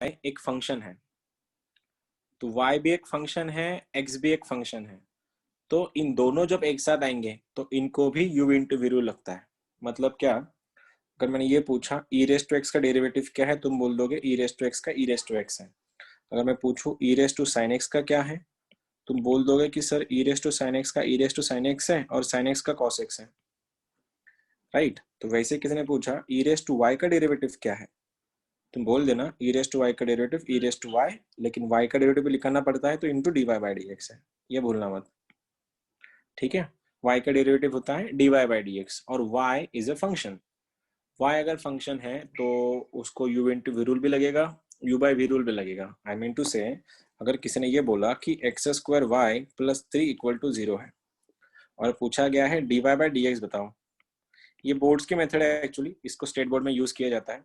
एक फंक्शन है, तो y भी एक फंक्शन है, x भी एक फंक्शन है, तो इन दोनों जब एक साथ आएंगे तो इनको भी u इंटू वी रूल लगता है। मतलब क्या, अगर मैंने ये पूछा e रेस टू एक्स का डेरिवेटिव क्या है, तुम बोल दोगे e रेस टू एक्स का e रेस टू एक्स है। अगर मैं पूछूं e raise to sine x का क्या है, तुम बोल दोगे कि sir e raise to sine x का e raise to sine x है और साइन एक्स का कॉस एक्स है, राइट। तो वैसे किसी ने पूछा e रेस टू वाई का डेरिवेटिव क्या है, तुम बोल देना e रेस टू वाई का derivative e raise to y, लेकिन y का डेरिवेटिव लिखना पड़ता है तो into d y by d x है, ये भूलना मत, ठीक है। y का डेरिवेटिव होता है dy बाई डी एक्स और y is a function. y अगर फंक्शन है तो उसको u इंटू वी रूल भी लगेगा, u बाई वी रूल भी लगेगा। आई मीन टू से, अगर किसी ने ये बोला कि x square y plus 3 equal to 0 है और पूछा गया है dy बाई डी एक्स बताओ, ये बोर्ड्स के मेथड है एक्चुअली, इसको स्टेट बोर्ड में यूज किया जाता है।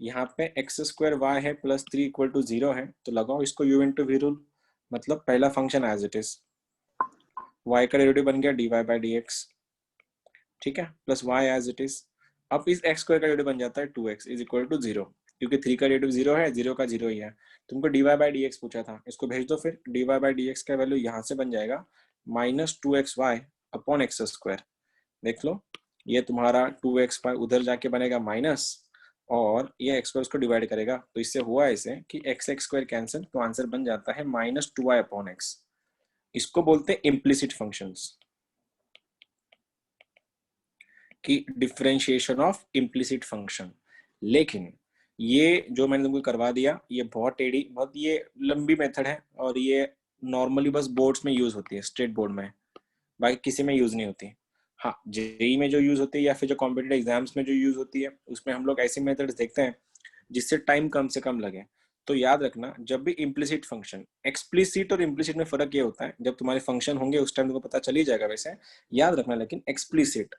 यहाँ पे एक्स स्क्वायर वाई है प्लस 3 इक्वल टू 0 है, तो लगाओ इसको u इंटू वी रूल, मतलब पहला function as it is, y का डेरिवेटिव बन गया dy बाई डी एक्स, ठीक है, plus y as it is. अब इस x स्क्वायर का डेरिवेटिव बन जाता है 2x इज इक्वल टू 0, क्योंकि 3 का डेरिवेटिव 0 है, 0 का 0 ही है। तुमको dy बाई डी एक्स पूछा था, इसको भेज दो, फिर dy बाई डी एक्स का वैल्यू यहाँ से बन जाएगा minus 2xy upon x square. देख लो, ये तुम्हारा 2xy उधर जाके बनेगा माइनस, और ये एक्स स्क्वायर उसको डिवाइड करेगा, तो इससे हुआ ऐसे कि x स्क्वायर कैंसिल, तो आंसर बन जाता है माइनस 2y अपॉन एक्स। इसको बोलते हैं इम्प्लिसिट फंक्शंस, कि डिफरेंशिएशन ऑफ इम्प्लिसिट फंक्शन। लेकिन ये जो मैंने तुमको करवा दिया, ये बहुत टेढ़ी, बहुत ये लंबी मेथड है, और ये नॉर्मली बस बोर्ड्स में यूज होती है, स्टेट बोर्ड में, बाकी किसी में यूज नहीं होती। हाँ, जेई में जो यूज होती है या फिर जो कॉम्पिटेटिव एग्जाम्स में जो यूज होती है, उसमें हम लोग ऐसी मेथड्स देखते हैं जिससे टाइम कम से कम लगे। तो याद रखना, जब भी इम्प्लिसिट फंक्शन, एक्सप्लिसिट और इम्प्लिसिट में फर्क ये होता है, जब तुम्हारे फंक्शन होंगे उस टाइम तुमको पता चल ही जाएगा वैसे, याद रखना। लेकिन explicit,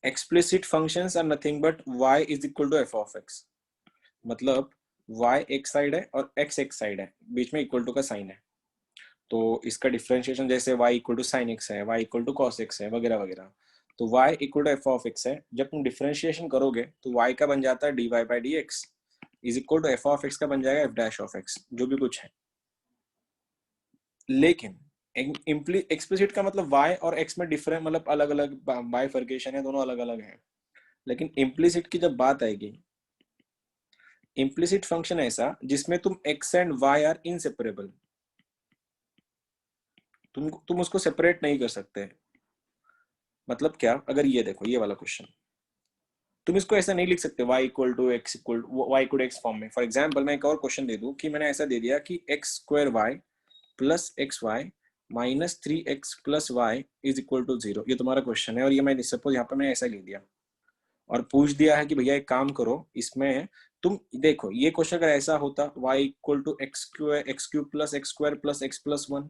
explicit functions are nothing but y is equal to f of x, मतलब y एक साइड है और x एक साइड है, बीच में इक्वल टू का साइन है, तो इसका डिफरेंशिएशन जैसे y equal to sine x है, y equal to cos x है, वगैरह वगैरह। तो y equal to f of x है, जब तुम डिफरेंशिएशन करोगे तो y का बन जाता है dy by d x is equal to f of x का बन जाएगा f डैश ऑफ x, जो भी कुछ है। लेकिन एक्सप्लिसिट का मतलब y और x में डिफरेंट, मतलब अलग अलग बाइफर्केशन है, दोनों अलग अलग है। लेकिन इम्प्लिसिट की जब बात आएगी, इम्प्लिसिट फंक्शन ऐसा जिसमें तुम x and y are inseparable, तुम उसको सेपरेट नहीं कर सकते। मतलब क्या, अगर ये देखो ये वाला क्वेश्चन, तुम इसको ऐसा नहीं लिख सकते y equal to x equal y equal to x form में। फॉर एग्जांपल मैं एक और क्वेश्चन दे दूं कि मैंने ऐसा दे दिया कि x square y plus x y minus 3x plus y is equal to 0, ये तुम्हारा क्वेश्चन है, और ये मैं सपोज यहाँ पे मैं ऐसा लिख दिया और पूछ दिया है कि भैया एक काम करो, इसमें तुम देखो, ये क्वेश्चन अगर ऐसा होता y equal to x cube plus x square plus x plus 1,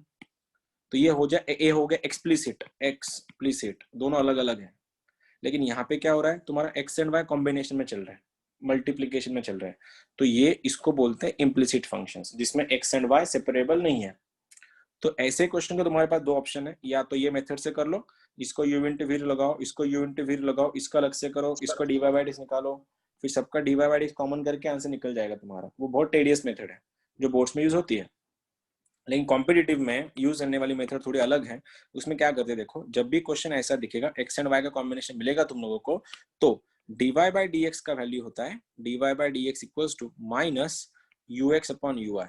तो ये हो जाए, ए हो गया एक्सप्लिसिट, एक्सप्लिसिट दोनों अलग अलग है। लेकिन यहाँ पे क्या हो रहा है, तुम्हारा एक्स एंड वाई कॉम्बिनेशन में चल रहा है, मल्टीप्लीकेशन में चल रहा है, तो ये इसको बोलते हैं इम्प्लिसिट फंक्शंस, जिसमें एक्स एंड वाई सेपरेबल नहीं है। तो ऐसे क्वेश्चन को तुम्हारे पास दो ऑप्शन है, या तो ये मेथड से कर लो, इसको u इंटू वी लगाओ, इसको u इंटू वी लगाओ, इसका अलग से करो, इसको डी वाई बाई डी निकालो, फिर सबका d y by d common करके आंसर निकल जाएगा तुम्हारा। वो बहुत टेडियस मेथड है जो बोर्ड्स में यूज होती है, लेकिन कॉम्पिटिटिव में यूज करने वाली मेथड थोड़ी अलग है। उसमें क्या करते हैं, देखो जब भी क्वेश्चन ऐसा दिखेगा, एक्स एंड वाई का कॉम्बिनेशन मिलेगा तुम लोगों को, तो dy बाई डी एक्स का वैल्यू होता है dy by d x equals to minus ux upon ui।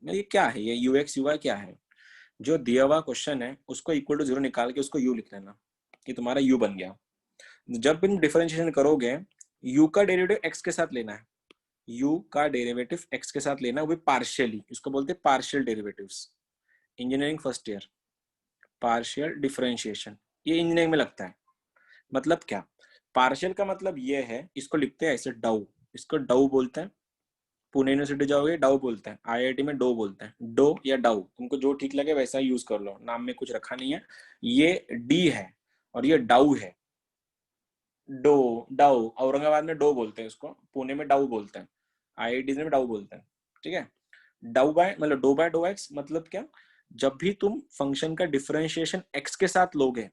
ये क्या है, ये ux ui क्या है, जो दिया हुआ क्वेश्चन है उसको इक्वल टू 0 निकाल के उसको u लिख लेना, ये तुम्हारा u बन गया। जब तुम डिफरेंशिएशन करोगे, u का डेरिवेटिव x के साथ लेना है, u का डेरिवेटिव x के साथ लेना, वो भी पार्शियली, इसको बोलते हैं partial derivatives. Engineering first year, partial differentiation, ये इंजीनियरिंग में लगता है। मतलब क्या, पार्शियल का मतलब ये है, इसको लिखते हैं ऐसे डाउ, इसको डाउ बोलते हैं, पुणे यूनिवर्सिटी जाओगे डाउ बोलते हैं, आईआईटी में डो बोलते हैं, डो या डाउ, तुमको जो ठीक लगे वैसा यूज कर लो, नाम में कुछ रखा नहीं है। ये डी है और ये डाउ है, डो डाउ, औरंगाबाद में डो बोलते हैं इसको, पुणे में डाउ बोलते हैं, आईआईटी में डाउ बोलते हैं, ठीक है। डाउ बाय मतलब डो बाय डो एक्स, मतलब क्या, जब भी तुम फंक्शन का डिफरेंशिएशन एक्स के साथ लोगे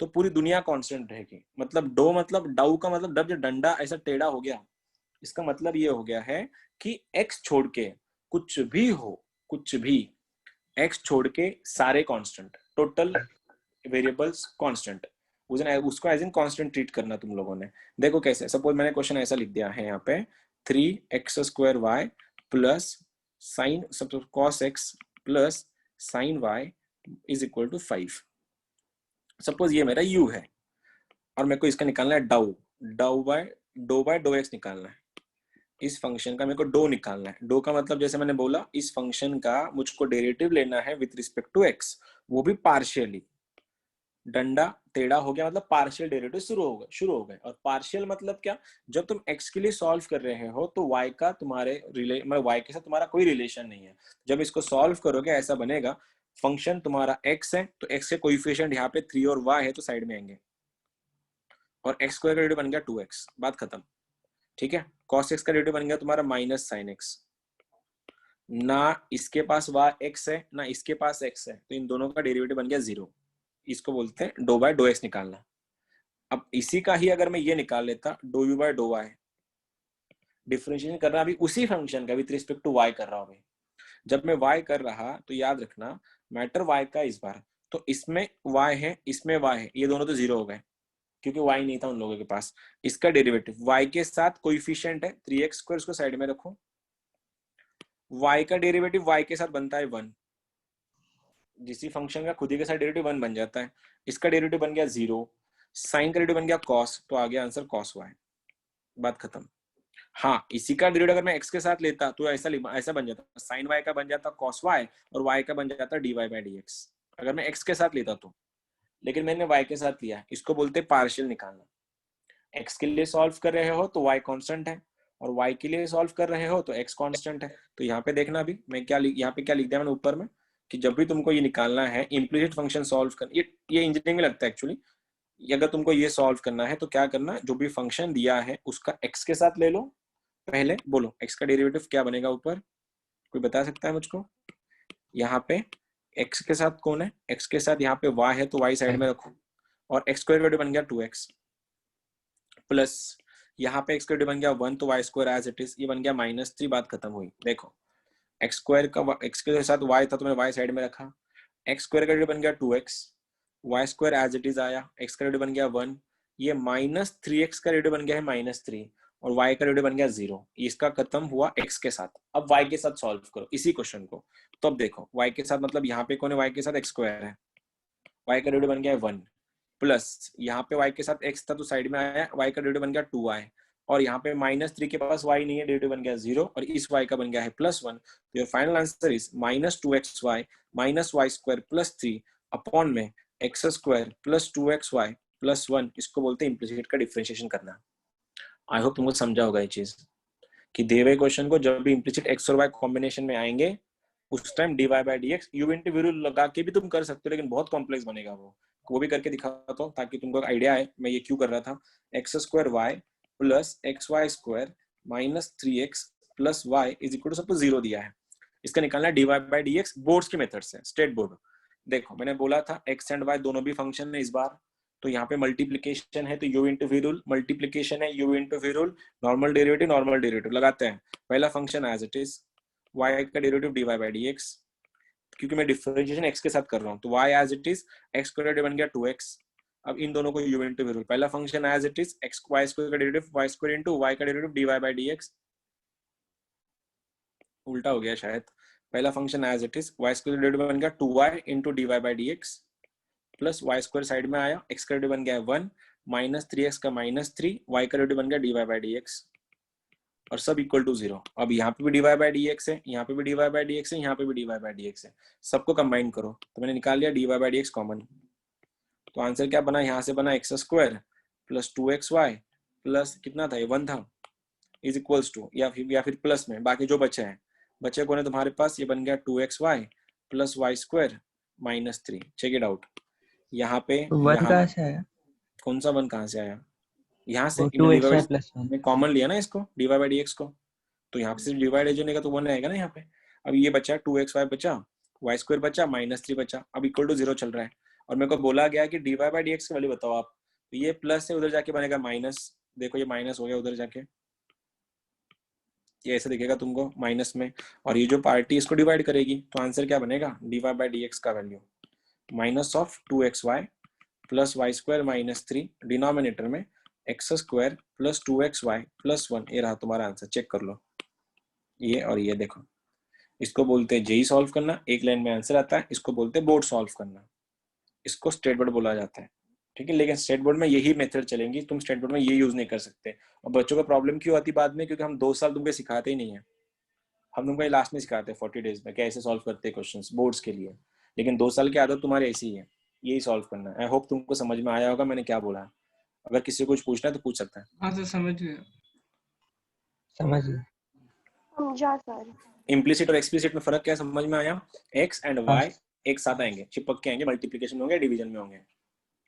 तो पूरी दुनिया कांस्टेंट रहेगी। मतलब डो मतलब डाउ का मतलब जब डंडा ऐसा टेढ़ा हो गया, इसका मतलब ये हो गया है कि एक्स छोड़ के कुछ भी हो, कुछ भी एक्स छोड़ के सारे कांस्टेंट, टोटल वेरिएबल्स कांस्टेंट, उसको एज इन कांस्टेंट ट्रीट करना तुम लोगों ने। देखो कैसे, सपोज मैंने क्वेश्चन ऐसा लिख दिया है यहाँ पे 3x² plus sine cos x plus sine y is equal to 5। Suppose ये मेरा u है और मेरे को इसका निकालना है डाउ, बाय डो एक्स निकालना है। इस फंक्शन का मेरे को डो निकालना है। डो का मतलब जैसे मैंने बोला, इस फंक्शन का मुझको डेरिवेटिव लेना है विथ रिस्पेक्ट टू एक्स, वो भी पार्शियली। डंडा टेढ़ा हो गया मतलब पार्शियल डेरिवेटिव शुरू हो गए। और पार्शियल मतलब क्या, जब तुम x के लिए सॉल्व कर रहे हो तो y का तुम्हारे मतलब y के साथ तुम्हारा कोई रिलेशन नहीं है। जब इसको सॉल्व करोगे ऐसा बनेगा, फंक्शन तुम्हारा x है तो x के कोएफिशिएंट यहाँ पे 3 और y है तो साइड में आएंगे, और x स्क्वायर का डेरिवेटिव बन गया 2x, बात खत्म। ठीक है, cos x का डेरिवेटिव बन गया तुम्हारा माइनस साइन x। ना इसके पास x है ना इसके पास x है, तो इन दोनों का डेरिवेटिव बन गया 0। इसको बोलते हैं डो बाय डो एक्स निकालना। अब इसी का ही अगर मैं ये निकाल लेता do u by do y, differentiation कर रहा अभी उसी फंक्शन का विद रिस्पेक्ट टू वाई कर रहा हूं। जब मैं वाई कर रहा तो याद रखना मैटर वाई का इस बार, तो इसमें वाई है इसमें वाई है, ये दोनों तो 0 हो गए क्योंकि वाई नहीं था उन लोगों के पास। इसका डेरिवेटिव वाई के साथ कोएफिशिएंट है 3x², उसको साइड में रखो। वाई का डेरिवेटिव वाई के साथ बनता है 1, जिसी फंक्शन का खुद ही के साथ डेरिवेटिव 1 बन जाता है। इसका डेरिवेटिव बन गया 0, साइन का डेरिवेटिव बन गया cos, तो आ गया आंसर cos y, बात खत्म। हाँ, इसी का डेरिवेटिव अगर मैं x के साथ लेता तो ऐसा बन जाता, साइन y का बन जाता cos y और y का बन जाता dy बाई dx, अगर मैं x के साथ लेता तो। लेकिन मैंने y के साथ लिया, इसको बोलते हैं पार्शियल निकालना। x के लिए सॉल्व कर रहे हो तो y कांस्टेंट है, और y के लिए सॉल्व कर रहे हो तो x कांस्टेंट है। तो यहाँ पे देखना अभी मैं यहाँ पे क्या लिख दिया मैंने ऊपर में, कि जब भी तुमको ये निकालना है इम्प्लिसिट फंक्शन सॉल्व कर, ये इंजीनियरिंग में लगता है एक्चुअली। अगर तुमको ये सॉल्व करना है तो क्या करना, जो भी फंक्शन दिया है उसका x के साथ ले लो। पहले बोलो x का डेरिवेटिव क्या बनेगा ऊपर, कोई बता सकता है मुझको? यहाँ पे x के साथ कौन है, x के साथ यहाँ पे y है तो y साइड में रखो, और x स्क्वायर का बन गया 2x प्लस यहाँ पे x स्क्वायर बन गया 1 तो y square as it is, ये बन गया -3, बात खत्म हुई। देखो x स्क्वायर का x के साथ y था तो मैंने y साइड में रखा, x स्क्वायर का बन गया 2x, y square as it is आया, x का बन गया 1, ये -3x का रेडियो बन गया है -3, और y का रेडियो बन गया 0। इसका खत्म हुआ x के साथ। अब y के साथ सॉल्व करो इसी क्वेश्चन को। तो अब देखो y के साथ मतलब यहाँ पे कौन है, y के साथ x स्क्वायर है, y का रेडियो बन गया है 1, प्लस यहाँ पे y के साथ x था तो साइड में आया, y का रेडियो बन गया 2y, और यहाँ पे -3 के पास y नहीं है, डेरिवेटिव बन गया 0, और इस y का बन गया है +1। तो your final answer is -2xy minus y square plus 3 upon में x square plus 2xy plus 1। इसको बोलते हैं इम्प्लिसिट का डिफरेंशिएशन करना। आई होप तुमको समझा होगा ये चीज, कि दिए हुए क्वेश्चन को जब भी इम्प्लिसिट x और y कॉम्बिनेशन में आएंगे उस time dy by dx u into we rule लगा के भी तुम कर सकते हो, लेकिन बहुत कॉम्प्लेक्स बनेगा वो भी करके दिखाता हूँ ताकि तुमको आइडिया है मैं ये क्यों कर रहा था। x square y plus xy square minus 3x प्लस y is equal to suppose 0 दिया है, इसका निकालना है dy बाई dx बोर्ड्स के मेथड से, स्टेट बोर्ड। देखो मैंने बोला था x एंड y दोनों भी फंक्शन है इस बार, तो यहाँ पे मल्टीप्लीकेशन है तो u into we rule, multiplication है u into we rule, normal derivative लगाते हैं। पहला function as it is, y का डेरिवेटिव dy बाई dx, क्योंकि मैं डिफरेंशिएशन x के साथ कर रहा हूँ तो y as it is x square बन गया 2x। अब इन दोनों को u इंटू वी रूल, पहला function as it is x y square का derivative y square into y का डेरिवेटिव dy बाई dx, उल्टा हो गया शायद। पहला function as it is y square का डेरिवेटिव बन गया 2y into dy by dx, plus y square side में आया, x का डेरिवेटिव बन गया 1 माइनस 3x का -3, y का डेरिवेटिव बन गया dy बाई dx, और सब इक्वल टू 0। अब यहाँ पे भी dy बाई dx है, यहाँ पे भी dy बाई dx है, यहाँ पे भी dy बाई dx है, सबको कंबाइन करो तो मैंने निकाल लिया dy बाई dx कॉमन। तो आंसर क्या बना, यहाँ से बना x square plus 2xy plus कितना था, ये 1 था, इज इक्वल्स टू, या फिर प्लस में बाकी जो बचे कौन है तुम्हारे पास, ये बन गया 2xy plus y square -3। Check it out. यहाँ पे वन कहाँ से आया, कौन सा 1 कहाँ से आया, यहाँ से 2xy प्लस 1 मैं कॉमन लिया ना इसको dy बाई dx को, तो यहाँ पे सिर्फ डिवाइड होने का तो 1 आएगा ना यहाँ पे। अब ये बचा 2xy बचा, y स्क्वायर बचा, -3 बचा, अब इक्वल टू 0 चल रहा है। और मेरे को बोला गया कि dy by dx की वैल्यू बताओ आप, तो ये प्लस से उधर जाके बनेगा माइनस, देखो ये माइनस हो गया उधर जाके, ये ऐसे दिखेगा तुमको माइनस में, और ये जो पार्टी इसको डिवाइड करेगी, तो आंसर क्या बनेगा, dy by dx का value minus of 2xy plus Y square minus 3, denominator में X square plus 2xy plus 1, ये रहा तुम्हारा आंसर, चेक कर लो, ये और ये देखो, इसको बोलते हैं जेई सॉल्व करना, एक लाइन में आंसर आता है, इसको बोलते हैं बोर्ड सॉल्व करना, इसको स्टेट बोर्ड बोला जाता है, ठीक है। लेकिन स्टेट बोर्ड में यही मेथड चलेंगी, तुम स्टेट बोर्ड में ये यूज नहीं कर सकते। और बच्चों को प्रॉब्लम क्यों आती बाद में, क्योंकि हम 2 साल तुमको सिखाते ही नहीं है, हम तुमको लास्ट में सिखाते हैं 40 डेज में कैसे सॉल्व करते हैं क्वेश्चंस बोर्ड्स के लिए, लेकिन 2 साल की आदत तुम्हारी ऐसी ही है, यही सॉल्व करना है। आई होप तुमको समझ में आया होगा मैंने क्या बोला, अगर किसी को कुछ पूछना है तो पूछ सकता है। हाँ सर समझ गया। समझ गए। समझा सर। इम्प्लिसिट और एक्सप्लिसिट में फर्क क्या समझ में आया, एक्स एंड हाँ वाई एक साथ आएंगे, चिपक के आएंगे, मल्टीप्लीकेशन में होंगे, डिवीजन में होंगे,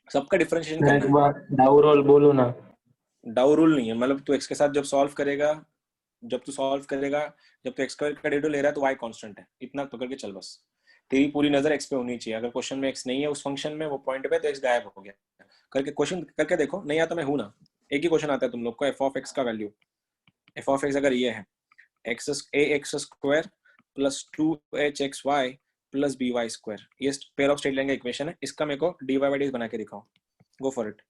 सबका डिफरेंशिएशन एक करना है। बार डाउ रोल बोलो ना। डाउ रूल नहीं है, मतलब तू एक्स के साथ जब सॉल्व करेगा, जब तू सॉल्व करेगा, जब तू एक्स स्क्वायर का डेरिवेटिव ले रहा है तो वाई कांस्टेंट है, इतना पकड़ के चल बस, तेरी पूरी नजर एक्स पे होनी चाहिए। अगर क्वेश्चन में एक्स नहीं है उस फंक्शन में, वो पॉइंट पे, तो एक्स गायब हो गया। करके क्वेश्चन करके देखो, नहीं आता मैं हूं ना, एक ही क्वेश्चन आता है तुम लोग को, एफ ऑफ एक्स का वैल्यू, एफ ऑफ एक्स अगर ये है x A x square plus 2hxy plus by square, ये पेयर ऑफ स्ट्रेट लाइन का इक्वेशन है, इसका मेरे को dy by dx बना के दिखाओ, गो फॉर इट।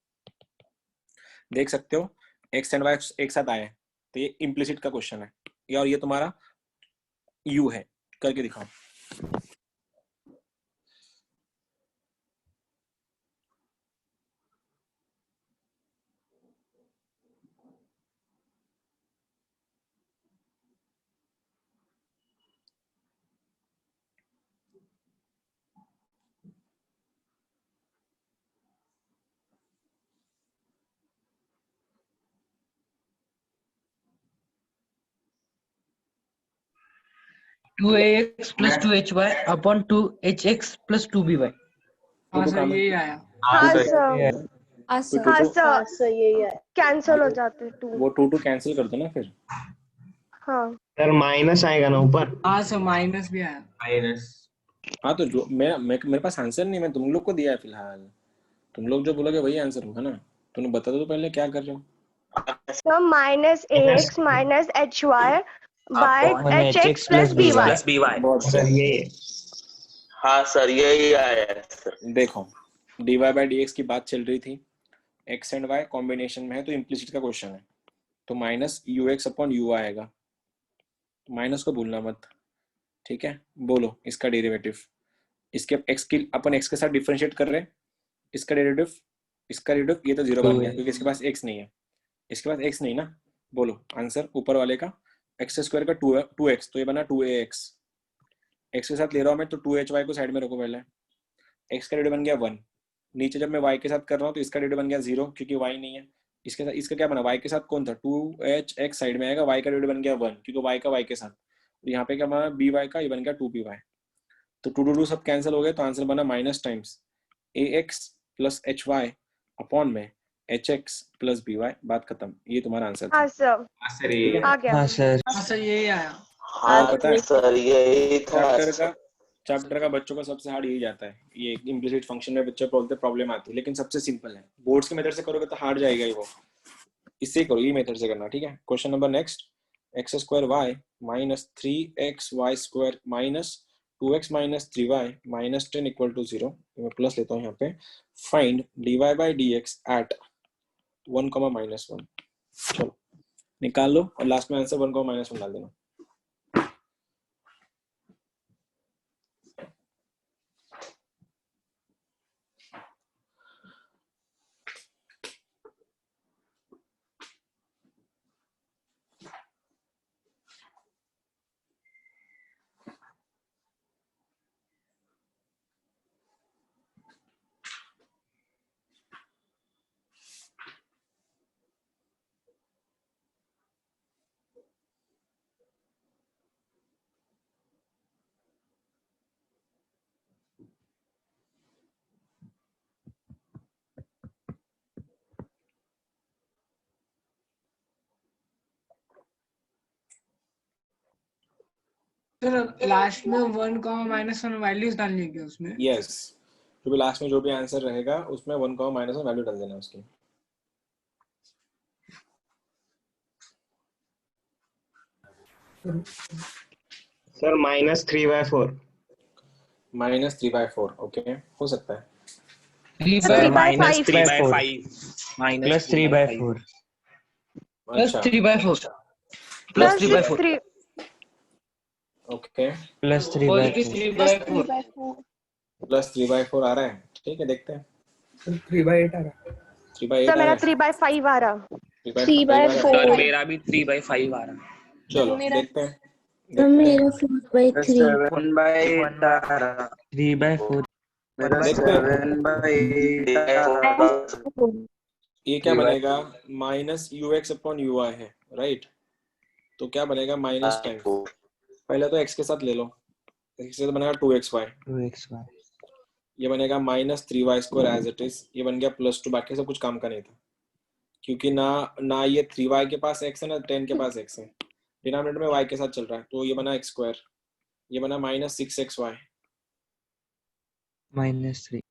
देख सकते हो एक्स एंड वाई एक साथ आए हैं, तो ये इम्प्लिसिट का क्वेश्चन है ये, और ये तुम्हारा u है, करके दिखाओ। 2ax plus 2hy upon 2hx plus 2by। हाँ सर यही आया। हाँ सर। सर। हाँ हाँ सर यही है, कैंसिल हो जाते हैं 2। वो 2 कैंसिल कर दो ना फिर। हाँ सर माइनस आएगा ना ऊपर। हाँ सर माइनस भी आया। माइनस। हाँ तो जो मेरे पास आंसर नहीं, मैं तुम लोग को दिया है फिलहाल, तुम लोग जो बोलोगे वही आंसर होगा ना, तुमने बता दो तो पहले क्या कर रहे हो। Sir minus ax minus hy by hx plus by। बहुत सर सही। ये हाँ सर यही आया है सर। देखो dy by dx की बात चल रही थी, x एंड y कॉम्बिनेशन में है तो इम्प्लिसिट का क्वेश्चन है, तो माइनस ux अपॉन यू आएगा, माइनस को भूलना मत, ठीक है। बोलो इसका डेरिवेटिव, इसके x की अपन x के साथ डिफरेंशिएट कर रहे हैं, इसका डेरिवेटिव, इसका डेरिवेटिव, ये तो 0 बन गया क्योंकि इसके पास x नहीं है, इसके पास x नहीं ना। बोलो आंसर ऊपर वाले का, एक्स स्क्वायर का 2x, तो ये बना 2ax, x के साथ ले रहा हूँ मैं तो 2hy को साइड में रखो पहले, x का डेरिवेटिव बन गया 1, नीचे जब मैं y के साथ कर रहा हूँ तो इसका डेरिवेटिव बन गया 0 क्योंकि y नहीं है, इसके साथ इसका क्या बना, y के साथ कौन था 2hx साइड में आएगा, y का डेरिवेटिव बन गया 1 क्योंकि y का y के साथ, और यहाँ पे क्या बना by का, ये बन गया 2by, तो 2 सब कैंसिल हो गए, तो आंसर बना minus times ax plus hy upon में hx प्लस by, बात खत्म, ये तुम्हारा आंसर था। हाँ सर सर ये आ गया। हाँ सर। हाँ सर यही आया। हाँ पता है सर यही था सर। चैप्टर का बच्चों का सबसे हार्ड यही जाता है, ये इम्प्लिसिट फंक्शन में बच्चे बोलते प्रॉब्लम आती है, लेकिन सबसे सिंपल है, बोर्ड्स के मेथड से करोगे तो हार्ड जाएगा ही वो, इससे ही करो, ये मेथड से करना, ठीक है। Question number next, x square y minus 3xy square minus 2x minus 3y minus 10 equal to 0, मैं प्लस लेता हूँ यहाँ पे, find dy by dx at 1,-1, चलो निकाल लो, और लास्ट में आंसर 1,-1 डाल देना। सर लास्ट में 1,-1 वैल्यूज डालनी है क्या उसमें? यस, जो भी लास्ट में जो भी आंसर रहेगा उसमें 1 कॉमा माइनस में वैल्यू डाल देना उसकी। सर -3/4। -3/4 ओके, हो सकता है। 3 So by 3 by 5. 3/5 plus 3 by 4 plus अच्छा 3 by 4 plus Plus 3 by 4 3. Okay, plus 3 by 4 3 by 4 +3/4 आ रहा है, ठीक है देखते हैं। 3 by 8 आ रहा है। 3/8 So आ रहा मेरा है, 3 by 5 आ रहा. 3/5 आ रहा है। सर मेरा भी 3/5 आ रहा है। चलो देखते हैं, देखते हैं, 7/8 आ रहा। 3 by 4 मेरा देखते हैं 7/8 आ रहा। ये क्या बनेगा, -ux/ui है, राइट। तो क्या बनेगा -10। पहले तो x के साथ ले लो, x से तो बनेगा 2xy, 2xy ये बनेगा -3y² एज इट इज, ये बन गया +2, बाकी सब कुछ काम का नहीं था क्योंकि ना ना ये 3y के पास x है ना 10 के पास x है, डिनोमिनेटर में y के साथ चल रहा है, तो ये बना x², ये बना -6xy। -3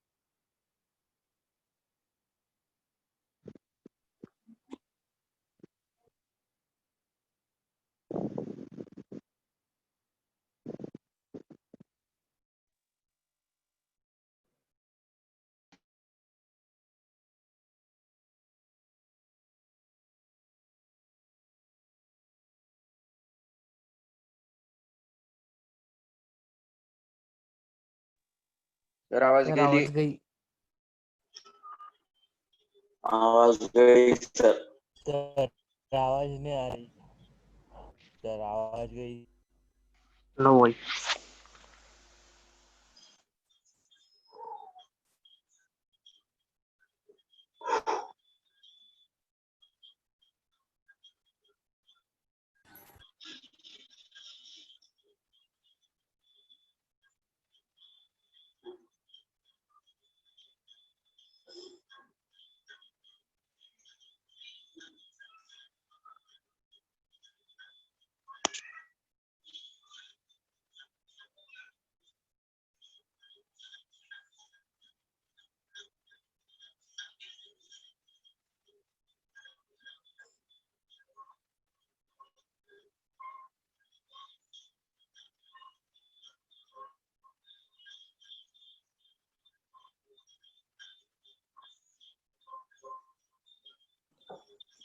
सर आवाज सर गेली, आवाज गई आवाज गई सर। सर आवाज नहीं आ रही, सर आवाज गई। नो वही।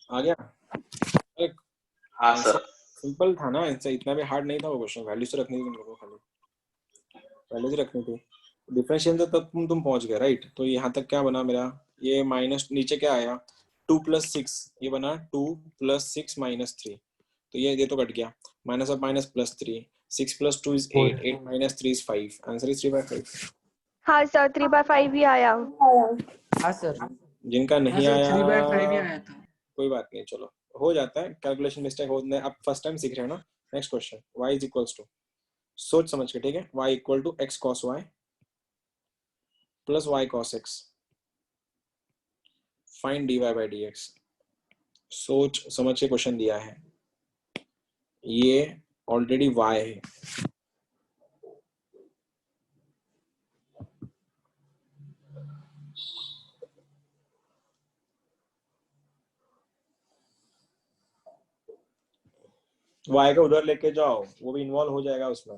आ गया, अरे हाँ सर। सिंपल था ना आंसर, इतना भी हार्ड नहीं था वो क्वेश्चन, वैल्यूज तो रखनी थी तुम लोगों को, खाली वैल्यूज रखनी थी, डिफरेंशियल तक तुम पहुंच गए, राइट। तो यहाँ तक क्या बना मेरा, ये माइनस नीचे क्या आया 2 + 6, ये बना 2 + 6 - 3, तो ये तो कट गया, minus of minus +3, 6 + 2 is 8, 8 - 3 is 5, answer is 3/5। हाँ सर 3 by 5 ही आया. हाँ सर जिनका हाँ नहीं सर आया 3/5 ही आया था. कोई बात नहीं, चलो हो जाता है, कैलकुलेशन मिस्टेक हो, आप फर्स्ट टाइम सीख रहे हो ना। Next question, y is equals to, सोच समझ के, ठीक है, y equal to x cos y plus y cos x, find dy by dx। सोच समझ के क्वेश्चन दिया है, ये ऑलरेडी y है, y का उधर लेके जाओ, वो भी इन्वॉल्व हो जाएगा उसमें।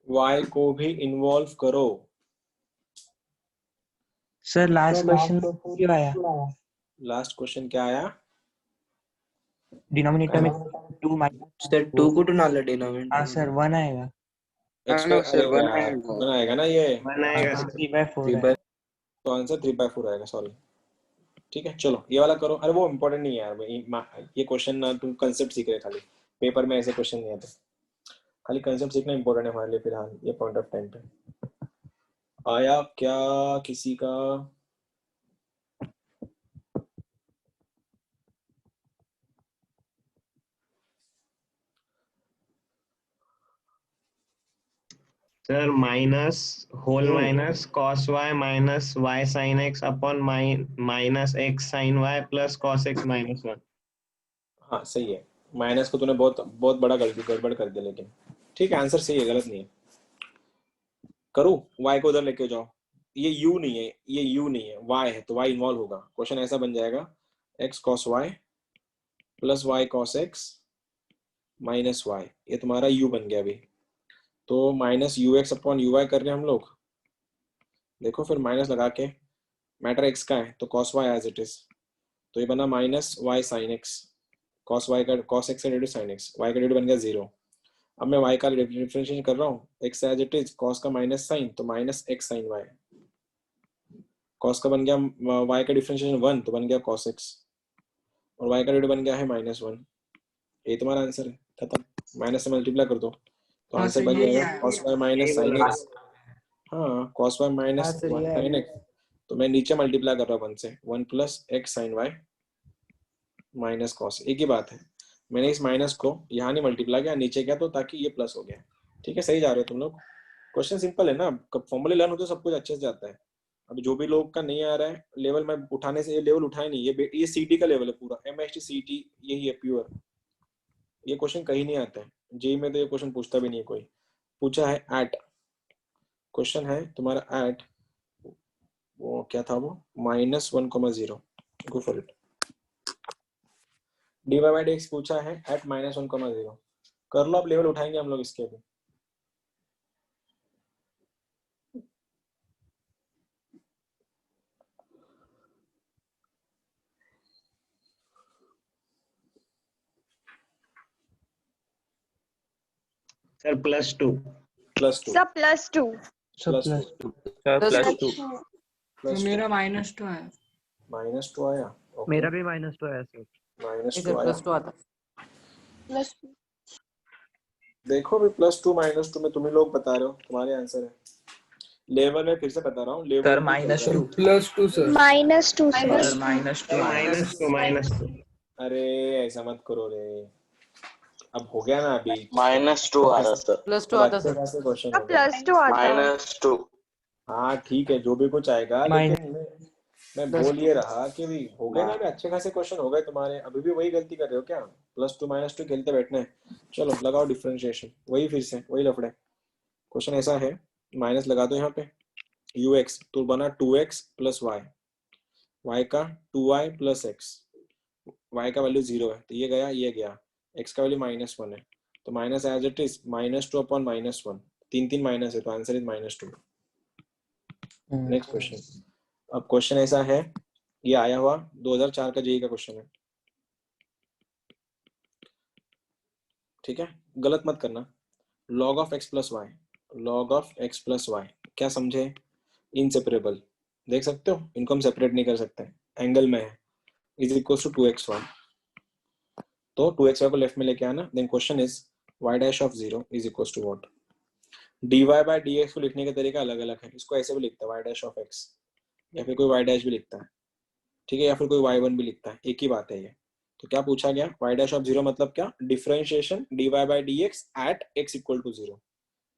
y को भी इन्वॉल्व करो। सर लास्ट क्वेश्चन क्यों आया लास्ट क्वेश्चन क्या आया, डिनोमिनेटर में 2 सर 2 कुठून आलं डिनोमिनेटर हाँ सर 1 आएगा x ना अरे सर 1 यार आएगा। बनाएगा ना ये, बनाएगा हाँ सर। 3/4 है 3/4 तो आंसर 3/4 आएगा, सॉरी। ठीक है चलो ये वाला करो, अरे वो इम्पोर्टेंट नहीं है यार, ये क्वेश्चन ना तुम कंसेप्ट सीख रहे हो खाली, पेपर में ऐसे क्वेश्चन नहीं आते, खाली कंसेप्ट सीखना इंपॉर्टेंट है हमारे लिए फिलहाल ये पॉइंट ऑफ टाइम पे। आया क्या किसी का, sir minus whole hmm. Minus cos Y minus Y sine X upon minus X sine Y plus cos X minus 1। हाँ सही है, माइनस को तूने बहुत बहुत बड़ा गड़बड़ कर दिया, लेकिन ठीक है, आंसर सही है, गलत नहीं है। करूँ, y को उधर लेके जाओ, ये u नहीं है, ये u नहीं है, y है, तो y इन्वॉल्व होगा। क्वेश्चन ऐसा बन जाएगा x cos y plus y cos x minus y, ये तुम्हारा u बन गया अभी। तो माइनस ux अपॉन ui कर रहे हैं हम लोग। देखो फिर माइनस लगा के, मैटर x का है तो cos y as it is, तो ये बना minus y sin x, cos y का cos x का डेरिवेटिव sin x, y का डेरिवेटिव बन गया 0। अब मैं y का डिफरेंशिएशन कर रहा हूँ, x as it is, cos का माइनस साइन तो minus x sin y, cos का बन गया y का डिफरेंशिएशन 1 तो बन गया cos x, और y का डेरिवेटिव बन गया है -1। ये तुम्हारा आंसर है, खत्म। माइनस से मल्टीप्लाई कर दो तो हाँ आंसर सर बन यही जाएगा आया। cos y minus sin x। हाँ cos y माइनस हाँ सर, ये sin x, तो मैं नीचे मल्टीप्लाई कर रहा हूँ 1 से, 1 plus x sin y minus cos, एक ही बात है। मैंने इस माइनस को यहाँ नहीं मल्टीप्लाई किया, नीचे किया, तो ताकि ये प्लस हो गया। ठीक है, सही जा रहे हो तुम लोग। क्वेश्चन सिंपल है ना, कब फॉर्मूले लर्न होते सब कुछ अच्छे से जाता है। अब जो भी लोग का नहीं आ रहा है लेवल, मैं उठाने से, ये लेवल उठाए नहीं, ये सीटी का लेवल है पूरा, MST CT यही है प्योर। ये क्वेश्चन कहीं नहीं आता है, जेई में तो ये क्वेश्चन पूछता भी नहीं है कोई। पूछा है एट, क्वेश्चन है तुम्हारा एट, वो क्या था वो, -1,0, go for it. dy by dx पूछा है एट -1,0, कर लो, अब लेवल उठाएंगे हम लोग इसके भी। सर +2। +2 सब +2। सब +2 +2 तो मेरा -2 आया। -2 आया। ओके, मेरा भी -2 आया सर। -2 आया। देखो भी +2 -2 में तुम ही लोग बता रहे हो, तुम्हारे आंसर है। लेवल में फिर से बता रहा हूँ, level sir -2 +2 sir. -2 sir sir. -2। अरे ऐसा मत करो रे, अब हो गया ना अभी। -2 आ रहा सर। +2 आता सर, कैसे क्वेश्चन सब हो गया। +2 आता है। -2। हाँ ठीक है, जो भी कुछ आएगा, लेकिन मैं बोल ये रहा कि भी हो गए ना, अभी अच्छे खासे क्वेश्चन हो गए तुम्हारे। अभी भी वही गलती कर रहे हो क्या, +2 -2 खेलते बैठना है। चलो लगाओ डिफरेंशिएशन, वही फिर से वही लफड़े। क्वेश्चन ऐसा है, माइनस लगा दो यहाँ पे, ux तो बना 2x + y, y का 2y + x, y का वैल्यू 0 है तो ये गया ये गया, x का वैल्यू -1 है तो minus as it is -2 upon -1, 3 minus है तो आंसर इज -2। Next question. अब क्वेश्चन ऐसा है, ये आया हुआ 2004 का जेईई का क्वेश्चन है, ठीक है, गलत मत करना। log of x + y, log of x + y क्या समझे, इनसेपरेबल, देख सकते हो, इनको हम सेपरेट नहीं कर सकते, एंगल में है, इज इक्वल टू 2xy, तो 2xy को लेफ्ट में लेके आना। Then question is y'(0) is equal to what. dy by dx को लिखने का तरीका अलग अलग है, इसको ऐसे भी लिखता है y'(x), या फिर कोई y' भी लिखता है, ठीक है, या फिर कोई y1 भी लिखता है, एक ही बात है ये। तो क्या पूछा गया, y'(0) मतलब क्या, differentiation dy by dx at x equal to 0।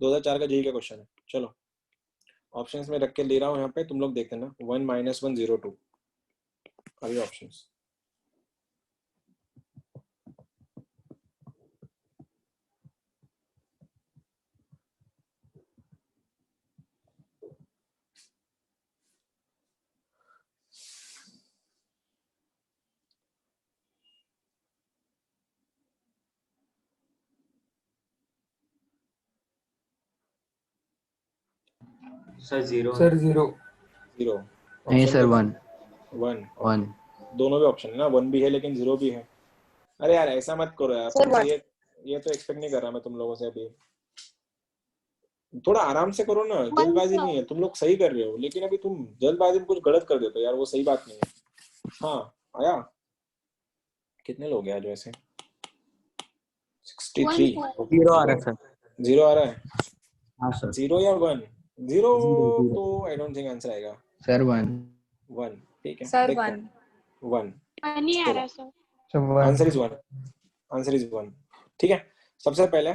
2004 का जेईई का क्वेश्चन है। चलो ऑप्शंस में रख के ले रहा हूँ यहाँ पे, तुम लोग देख लेना, 1 -1 0 2 अभी ऑप्शंस। सर 0। 0 नहीं सर 1 1 दोनों भी ऑप्शन है ना, 1 भी है लेकिन 0 भी है। अरे यार ऐसा मत करो यार, तुमसे ये तो एक्सपेक्ट नहीं कर रहा मैं तुम लोगों से। अभी थोड़ा आराम से करो ना, जल्दबाजी नहीं है, तुम लोग सही कर रहे हो, लेकिन अभी तुम जल्दबाजी में कुछ गलत कर देते हो यार, वो सही बात नहीं है। हाँ आया, कितने लोग हैं आज वैसे, 63। 0 आ रहा है सर। 0 आ रहा है, हाँ सर 0 या 1? 0 तो आई डोंट थिंक आंसर आएगा। सर 1 ठीक है, सर 1 नहीं आ रहा sir. Answer is 1, answer is 1। ठीक है, सबसे पहले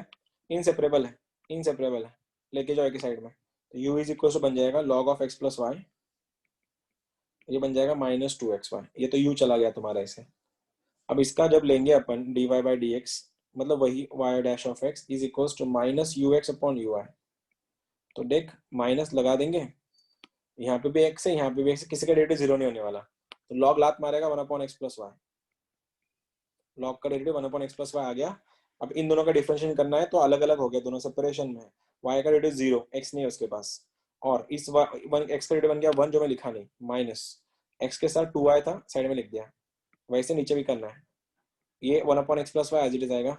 इनसेपरेबल है, लेके जाओ एक साइड में, तो u इज इक्वल टू बन जाएगा log of x plus y, ये बन जाएगा -2xy, ये तो u चला गया तुम्हारा इसे। अब इसका जब लेंगे अपन dy बाई dx, मतलब वही y dash of x is equal to -ux upon ui, तो देख माइनस लगा देंगे, यहाँ पे भी x है, यहाँ पे भी x है, किसी का डेरिवेटिव जीरो नहीं होने वाला, तो log लात मारेगा 1 upon x plus Y, log का derivative 1 upon x plus Y आ गया। अब इन दोनों का डिफरेंशिएशन करना है तो अलग अलग हो गया, दोनों सेपरेशन में है, y का डेरिवेटिव 0, x नहीं है उसके पास, और इस x का डेरिवेटिव बन गया 1 जो मैं लिखा नहीं, माइनस x के साथ 2y था साइड में लिख दिया, वैसे नीचे भी करना है, ये 1 upon x plus y as it is आएगा,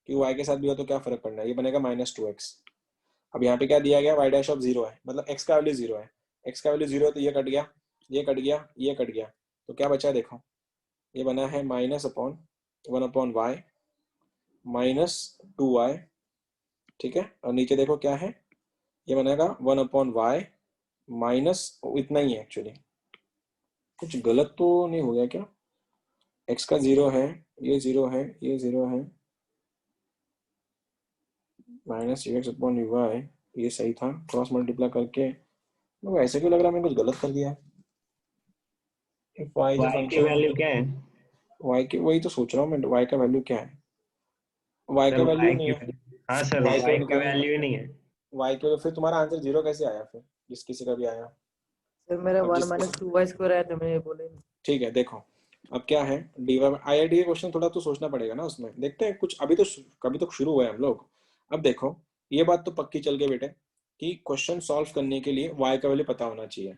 कि y के साथ भी हो तो क्या फर्क पड़ना है, ये बनेगा -2x। अब यहाँ पे क्या दिया गया, y डैश ऑफ 0 है, मतलब x का वैल्यू 0 है, x का वैल्यू 0 है तो ये कट गया, ये कट गया, ये कट गया, तो क्या बचा देखो, ये बना है -1 अपॉन y -2y, ठीक है, और नीचे देखो क्या है, ये बनेगा 1 अपॉन y माइनस इतना ही है, एक्चुअली कुछ गलत तो नहीं हो गया क्या, x का 0 है, ये 0 है, ये 0 है, -ux अपॉन y, ये सही था, क्रॉस मल्टीप्लाई करके, तो ऐसे क्यों लग रहा है मैंने कुछ गलत कर दिया है। y जो y की फंक्शन वैल्यू क्या है? y की, वही तो सोच रहा हूँ मैं, y का वैल्यू क्या है, y सर का वैल्यू y नहीं की, है, हाँ सर y y को की वैल्यू नहीं है। y के, फिर तुम्हारा आंसर 0 कैसे आया, फिर जिस किसी का भी आया, सर मेरा अब 1 जिस माइनस 2y स्क्वायर आया तो मैं ये बोले नहीं। ठीक है, देखो अब क्या है, IIT के क्वेश्चन थोड़ा तो सोचना पड़ेगा ना उसमें, देखते हैं कुछ, अभी तो कभी तो शुरू हुए हम लोग। अब देखो ये बात तो पक्की चल गई बेटे कि क्वेश्चन सॉल्व करने के लिए y का वैल्यू पता होना चाहिए,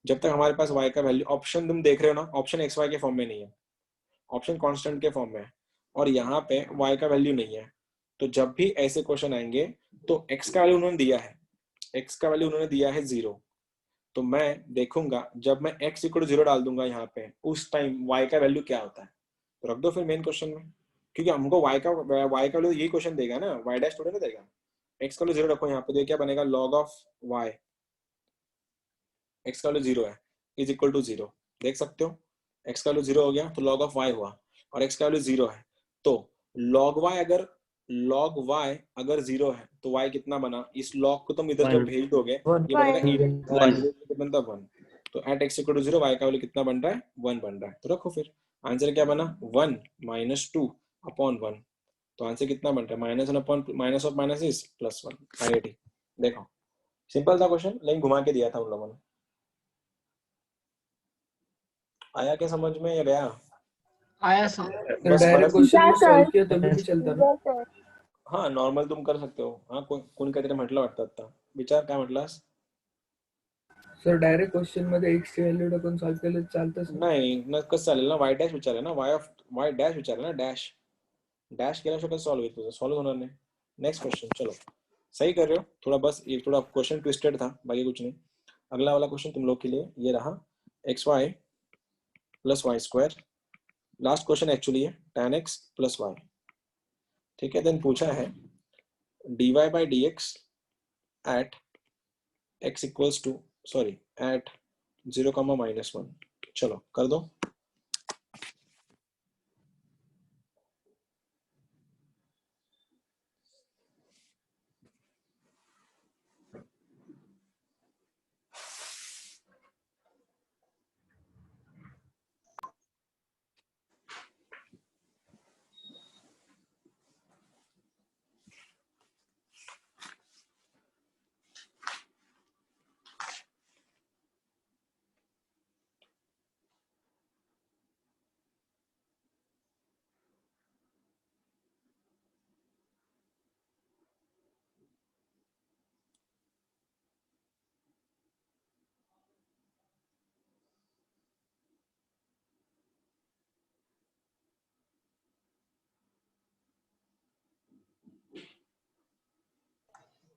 जब तक हमारे पास y का वैल्यू, ऑप्शन तुम देख रहे हो ना, ऑप्शन xy के फॉर्म में नहीं है, ऑप्शन कांस्टेंट के फॉर्म में है, और यहाँ पे y का वैल्यू नहीं है, तो जब भी ऐसे क्वेश्चन आएंगे तो x का वैल्यू उन्होंने दिया है, x का वैल्यू उन्होंने दिया है 0, तो मैं देखूंगा जब मैं x इक्वल टू 0 डाल दूंगा यहाँ पे, उस टाइम y का वैल्यू क्या होता है, तो रख दो फिर मेन क्वेश्चन में, क्योंकि हमको y का वैल्यू यही क्वेश्चन देगा ना, y डैश थोड़ा ना देगा, x का वैल्यू 0 रखो यहाँ पे, तो क्या बनेगा log ऑफ y, x का वैल्यू 0 है, इज इक्वल टू 0, देख सकते हो x का वैल्यू 0 हो गया तो log ऑफ y हुआ, और x का वैल्यू 0 है, तो log y अगर 0 है तो y कितना बना, इस log को तुम इधर जब भेज दोगे ये बनेगा 1 बनता 1, तो at x equal to 0 y का वैल्यू कितना बन रहा है, 1 बन रहा है, तो रखो फिर आंसर क्या बना, 1 -2 अपॉन 1, तो आंसर कितना बन रहा है, -1 upon minus of minus is +1, IIT। देखो सिंपल था क्वेश्चन, लेकिन घुमा के दिया था उन लोगों ने, आया क्या समझ में, या गया, आया सर। बस डायरेक्ट फर्क, क्वेश्चन में सॉल्व किया तभी भी चलता ना। हाँ नॉर्मल तुम कर सकते हो, हाँ कोणी काहीतरी म्हटलं वाटतं आता, विचार काय म्हटलास, सर डायरेक्ट क्वेश्चन मध्ये x ची व्हॅल्यू टाकून सॉल्व केलं चालतं सर? नाही न कसं चालेल ना, y डॅश विचारलं ना, y डॅश विचारलं ना, डॅश केल्याशिवाय कसं सॉल्व होईल तुझं, सॉल्व होणार नाही। नेक्स्ट क्वेश्चन, चलो सही कर रहे हो, थोड़ा बस ये थोड़ा क्वेश्चन ट्विस्टेड था, बाकी कुछ नहीं। अगला वाला क्वेश्चन तुम लोग के लिए ये रहा, xy plus Y square, last question actually है tan x प्लस वाई, ठीक है। देन पूछा है dy by d x at x equals to sorry at 0,-1, चलो कर दो।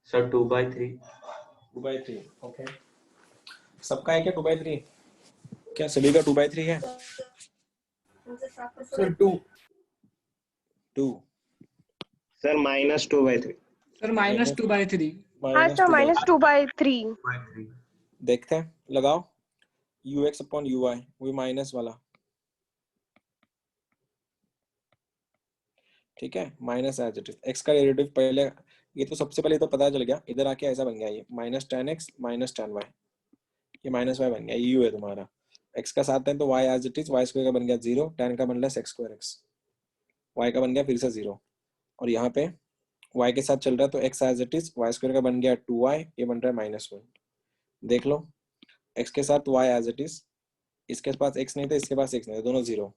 सर 2/3। 2/3 ओके, सबका है क्या 2/3? क्या सभी का 2/3 है? Sir 2 sir -2/3। सर -2/3। हाँ सर -2/3। देखते हैं, लगाओ ux अपॉन ui, वही माइनस वाला, ठीक है, minus as it is. x का डेरिवेटिव पहले ये तो सबसे पहले तो पता चल गया, इधर आके ऐसा बन गया ये minus ten x minus ten y, ये माइनस वाई बन गया, यू है तुम्हारा। एक्स का साथ है तो y as it is, y square का बन गया 0, टेन का बन रहा है सेक्स स्क्वायर एक्स, वाई का बन गया फिर से 0, और यहाँ पे वाई के साथ चल रहा है तो x as it is, y square का बन गया 2y, ये बन रहा है -1। देख लो एक्स के साथ वाई एज इट इज, इसके पास एक्स नहीं था, इसके पास एक्स नहीं था, दोनों 0,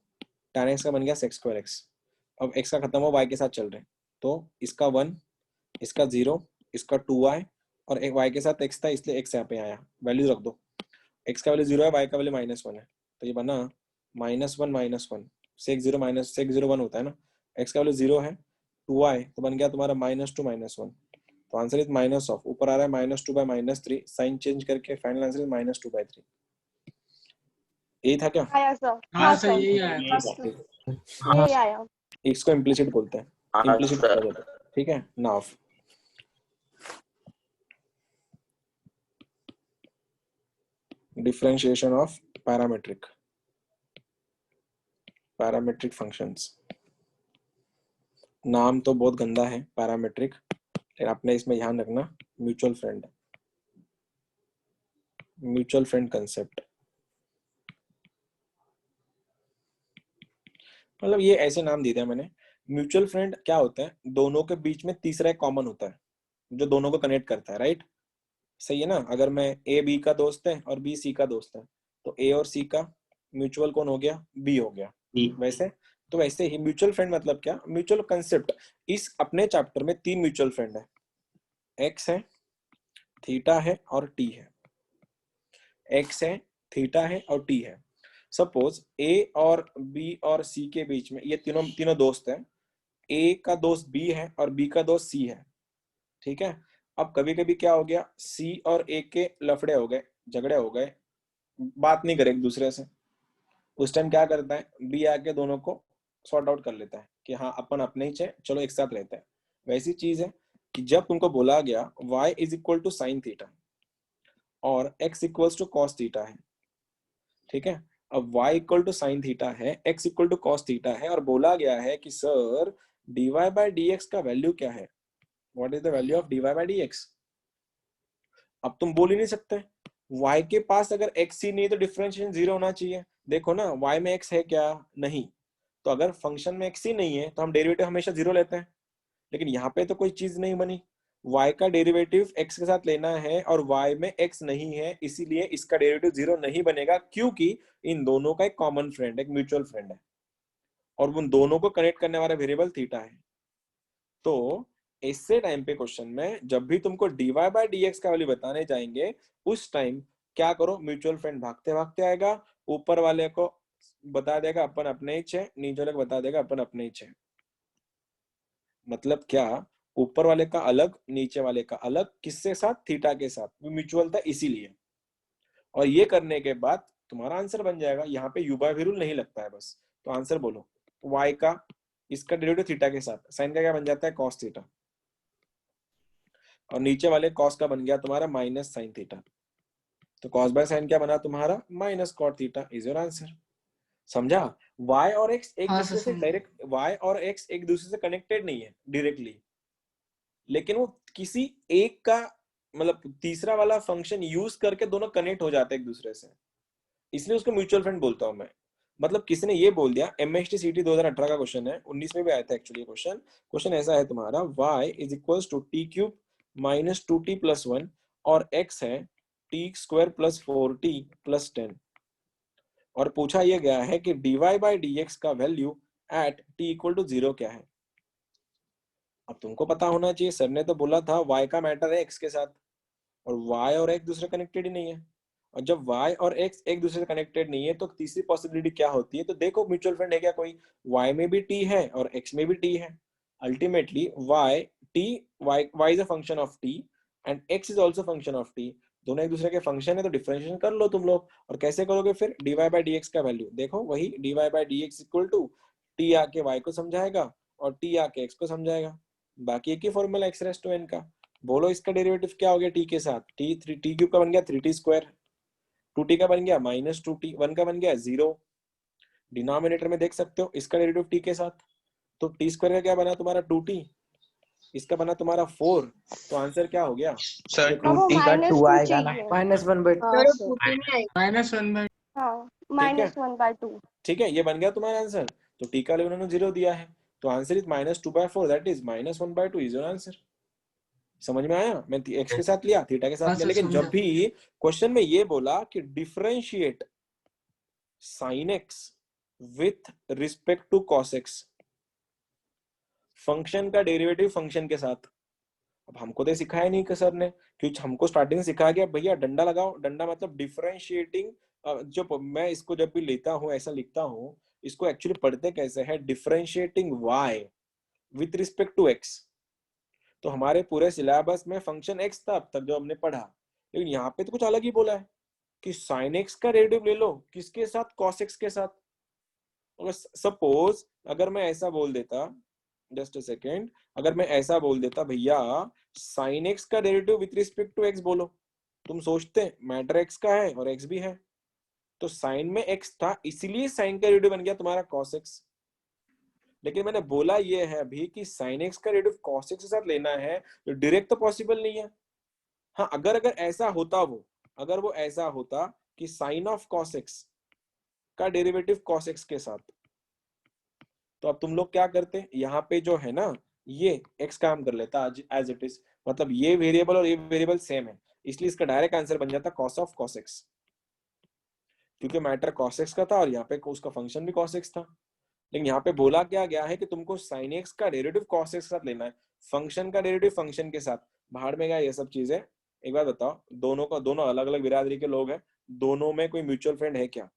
tan x का बन गया सेक्स स्क्वायर एक्स। अब x का खत्म हो, y के साथ चल रहे हैं तो इसका 1, इसका 0, इसका 2y, और एक y के साथ x था इसलिए x यहाँ पे आया, वैल्यू रख दो, x का वैल्यू 0 है, y का वैल्यू -1 है, तो ये बना -1 सेक 0 माइनस सेक 0 1 होता है ना, x का वैल्यू 0 है, 2y तो बन गया तुम्हारा -2 -1, तो आंसर इज माइनस ऑफ, ऊपर आ रहा है -2/-3, साइन चेंज करके फाइनल आंसर इज -2/3। यही था क्या? आया सर, हाँ सर, सर, यही आया। यही था। यही आया। इसको इम्प्लिसिट बोलते हैं, इम्प्लिसिट बोला जाता है, ठीक है। Now differentiation of parametric functions. नाम तो बहुत गंदा है पैरामेट्रिक, लेकिन आपने इसमें ध्यान रखना म्यूचुअल फ्रेंड कंसेप्ट, मतलब ये ऐसे नाम दे दिया मैंने। म्यूचुअल फ्रेंड क्या होता है, दोनों के बीच में तीसरा एक कॉमन होता है जो दोनों को कनेक्ट करता है, राइट? सही है ना? अगर मैं ए बी का दोस्त है और बी सी का दोस्त है तो ए और सी का म्यूचुअल कौन हो गया? बी हो गया। वैसे तो वैसे ही म्यूचुअल फ्रेंड मतलब क्या? Mutual concept. इस अपने चैप्टर में 3 म्यूचुअल फ्रेंड है, एक्स है, थीटा है और टी है। एक्स है, थीटा है और टी है। सपोज ए और बी और सी के बीच में ये तीनों दोस्त हैं, ए का दोस्त बी है और बी का दोस्त सी है, ठीक है। अब कभी कभी क्या हो गया, सी और ए के लफड़े हो गए, झगड़े हो गए, बात नहीं करे एक दूसरे से, उस टाइम क्या करता है, बी आके दोनों को सॉर्ट आउट कर लेता है कि हाँ अपन अपने ही है, चलो एक साथ रहते हैं। वैसी चीज है कि जब तुमको बोला गया y is equal to sine theta और x equals to cos theta है, ठीक है। अब y equal to sine theta है, x equal to cos theta है, और बोला गया है कि सर dy बाय dx का वैल्यू क्या है, what is the value of dy by dx। अब तुम बोल ही नहीं सकते, y के पास अगर x ही नहीं तो डिफरेंशिएशन 0 होना चाहिए। देखो ना y में x है क्या? नहीं। तो अगर फंक्शन में x ही नहीं है तो हम डेरिवेटिव हमेशा 0 लेते हैं, लेकिन यहाँ पे तो कोई चीज नहीं बनी, y का डेरिवेटिव x के साथ लेना है और y में x नहीं है, इसीलिए इसका डेरिवेटिव 0 नहीं बनेगा, क्योंकि इन दोनों का एक कॉमन फ्रेंड, एक म्यूचुअल फ्रेंड है, और उन दोनों को कनेक्ट करने वाला वेरिएबल थीटा है। तो इससे टाइम पे क्वेश्चन में जब भी तुमको dy बाय dx का वैल्यू बताने जाएंगे, उस टाइम क्या करो, म्यूचुअल फ्रेंड भागते भागते आएगा, ऊपर वाले को बता देगा अपन अपने ही है, नीचे वाले को बता देगा अपन अपने ही है। मतलब क्या, ऊपर वाले का अलग, नीचे वाले का अलग, किसके साथ? थीटा के साथ, वो म्यूचुअल था इसीलिए। और ये करने के बाद तुम्हारा आंसर बन जाएगा। यहाँ पे यू बाय वी रूल नहीं लगता है बस, तो आंसर बोलो, y का इसका डेरिवेटिव थीटा के साथ, साइन का क्या बन जाता है? कॉस थीटा, और नीचे वाले कॉस का बन गया तुम्हारा माइनस साइन थीटा, तो कॉस बाय साइन क्या बना तुम्हारा? Minus cot theta is your answer. समझा? y और x एक हाँ, दूसरे से समझा। डायरेक्ट, y और x एक दूसरे से कनेक्टेड नहीं है डायरेक्टली, लेकिन वो किसी एक का मतलब तीसरा वाला फंक्शन यूज करके दोनों कनेक्ट हो जाते हैं एक दूसरे से, इसलिए उसको म्यूचुअल फ्रेंड बोलता हूं मैं। मतलब किसी ने ये बोल दिया, MHT CT 2018 का क्वेश्चन है, 19 में भी आया था एक्चुअली क्वेश्चन ऐसा है तुम्हारा, y is equal to t cube minus 2t plus 1 और x है t square plus 4t plus 10, और पूछा यह गया है कि dy बाय dx का value at t equal to 0 क्या है। अब तुमको पता होना चाहिए, सर ने तो बोला था y का मैटर है x के साथ, और y और x दूसरे कनेक्टेड ही नहीं है, और जब y और x एक दूसरे से कनेक्टेड नहीं है तो तीसरी पॉसिबिलिटी क्या होती है? तो देखो म्यूचुअल फ्रेंड है क्या कोई? y में भी t है और x में भी t है, ultimately y is a function of t and x is also function of t, दोनों एक दूसरे के फंक्शन है, तो डिफरेंशिएशन कर लो तुम लोग। और कैसे करोगे फिर? dy बाय dx का वैल्यू देखो, वही dy by dx equal to t आके y को समझाएगा और t आके x को समझाएगा, बाकी एक ही formula x raise to n का। बोलो इसका डेरिवेटिव क्या हो गया t के साथ? t क्यूब का बन गया 3t स्क्वायर, 2t का बन गया माइनस 2t, 1 का बन गया 0, डिनोमिनेटर में देख सकते हो इसका डेरिवेटिव t के साथ, तो t स्क्वायर का क्या बना तुम्हारा? 2t, इसका बना तुम्हारा 4, तो आंसर क्या हो गया? सर देखो, वो 2t का -2 2 आएगा ना। चाहिए। -1/2। हाँ सर, -1/2। हाँ ठीक है, -1/2। ठीक है, ये बन गया तुम्हारा आंसर। तो टी का उन्होंने 0 दिया है, तो answer is -2/4, that is -1/2 is your answer. समझ में आया? मैं एक्स के साथ लिया, थीटा के हाँ साथ लिया, सर, लेकिन समझा। जब भी क्वेश्चन में ये बोला कि differentiate sin x with respect to cos x, function का डेरिवेटिव फंक्शन के साथ। अब हमको तो सिखाया नहीं सर ने, क्योंकि हमको स्टार्टिंग सिखाया गया भैया डंडा लगाओ, डंडा मतलब डिफरेंशिएटिंग। जो मैं इसको जब भी लेता हूँ ऐसा लिखता हूँ, इसको एक्चुअली पढ़ते कैसे है, differentiating y with respect to x। तो हमारे पूरे सिलेबस में फंक्शन x था अब तक जो हमने पढ़ा, लेकिन यहाँ पे तो कुछ अलग ही बोला है कि sin x का डेरिवेटिव ले लो, किसके साथ? cos x के साथ। अगर सपोज अगर मैं ऐसा बोल देता, जस्ट अ सेकेंड, अगर मैं ऐसा बोल देता भैया sin x का derivative with respect to x बोलो, तुम सोचते मैटर x का है और x भी है, तो sin में x था इसीलिए sin का डेरिवेटिव बन गया तुम्हारा cos x। लेकिन मैंने बोला ये है अभी कि sin x का डेरिवेटिव cos x के साथ लेना है, तो डायरेक्ट तो पॉसिबल नहीं है। हाँ, अगर अगर ऐसा होता, अगर वो ऐसा होता कि sin ऑफ cos x का डेरिवेटिव cos x के साथ, तो अब तुम लोग क्या करते, यहाँ पे जो है ना ये x काम कर लेता एज इट इज, मतलब ये वेरिएबल और ये वेरिएबल सेम है, इसलिए इसका डायरेक्ट आंसर बन जाता cos ऑफ cos x, क्योंकि मैटर cos x का था और यहाँ पे उसका फंक्शन भी cos x था। लेकिन यहाँ पे बोला क्या गया है कि तुमको sin x का डेरिवेटिव cos x के साथ लेना है, फंक्शन का डेरिवेटिव फंक्शन के साथ। बाहर में गया ये सब चीजें। एक बात बताओ, दोनों अलग अलग बिरादरी के लोग हैं, दोनों में कोई म्यूचुअल फ्रेंड है क्या?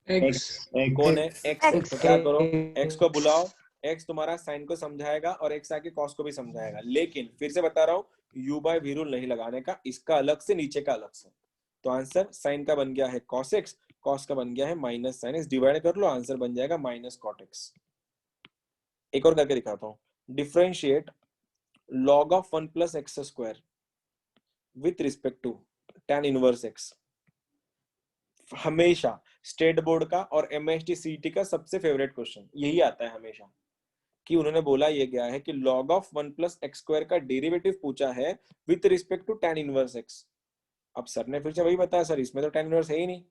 X। कौन है? x है। X। तो क्या करो, x को बुलाओ, x तुम्हारा साइन को समझाएगा और x आके cos को भी समझाएगा। लेकिन फिर से बता रहा हूँ, u बाय v रूल नहीं लगाने का, इसका अलग से, नीचे का अलग से। तो आंसर साइन का बन गया है cos x, cos का बन गया है माइनस साइन x, डिवाइड कर लो, आंसर बन जाएगा माइनस cot x। एक और करके दिखाता हूँ, differentiate log of 1 plus x square with respect to tan inverse x। हमेशा स्टेट बोर्ड का और एमएसटी सीटी का सबसे फेवरेट क्वेश्चन यही आता है हमेशा, कि उन्होंने बोला ये गया है कि log of 1 plus x square का डेरिवेटिव पूछा है with respect to tan inverse x। अब सर ने फिर से वही बताया, सर इसमें तो tan इनवर्स है ही नहीं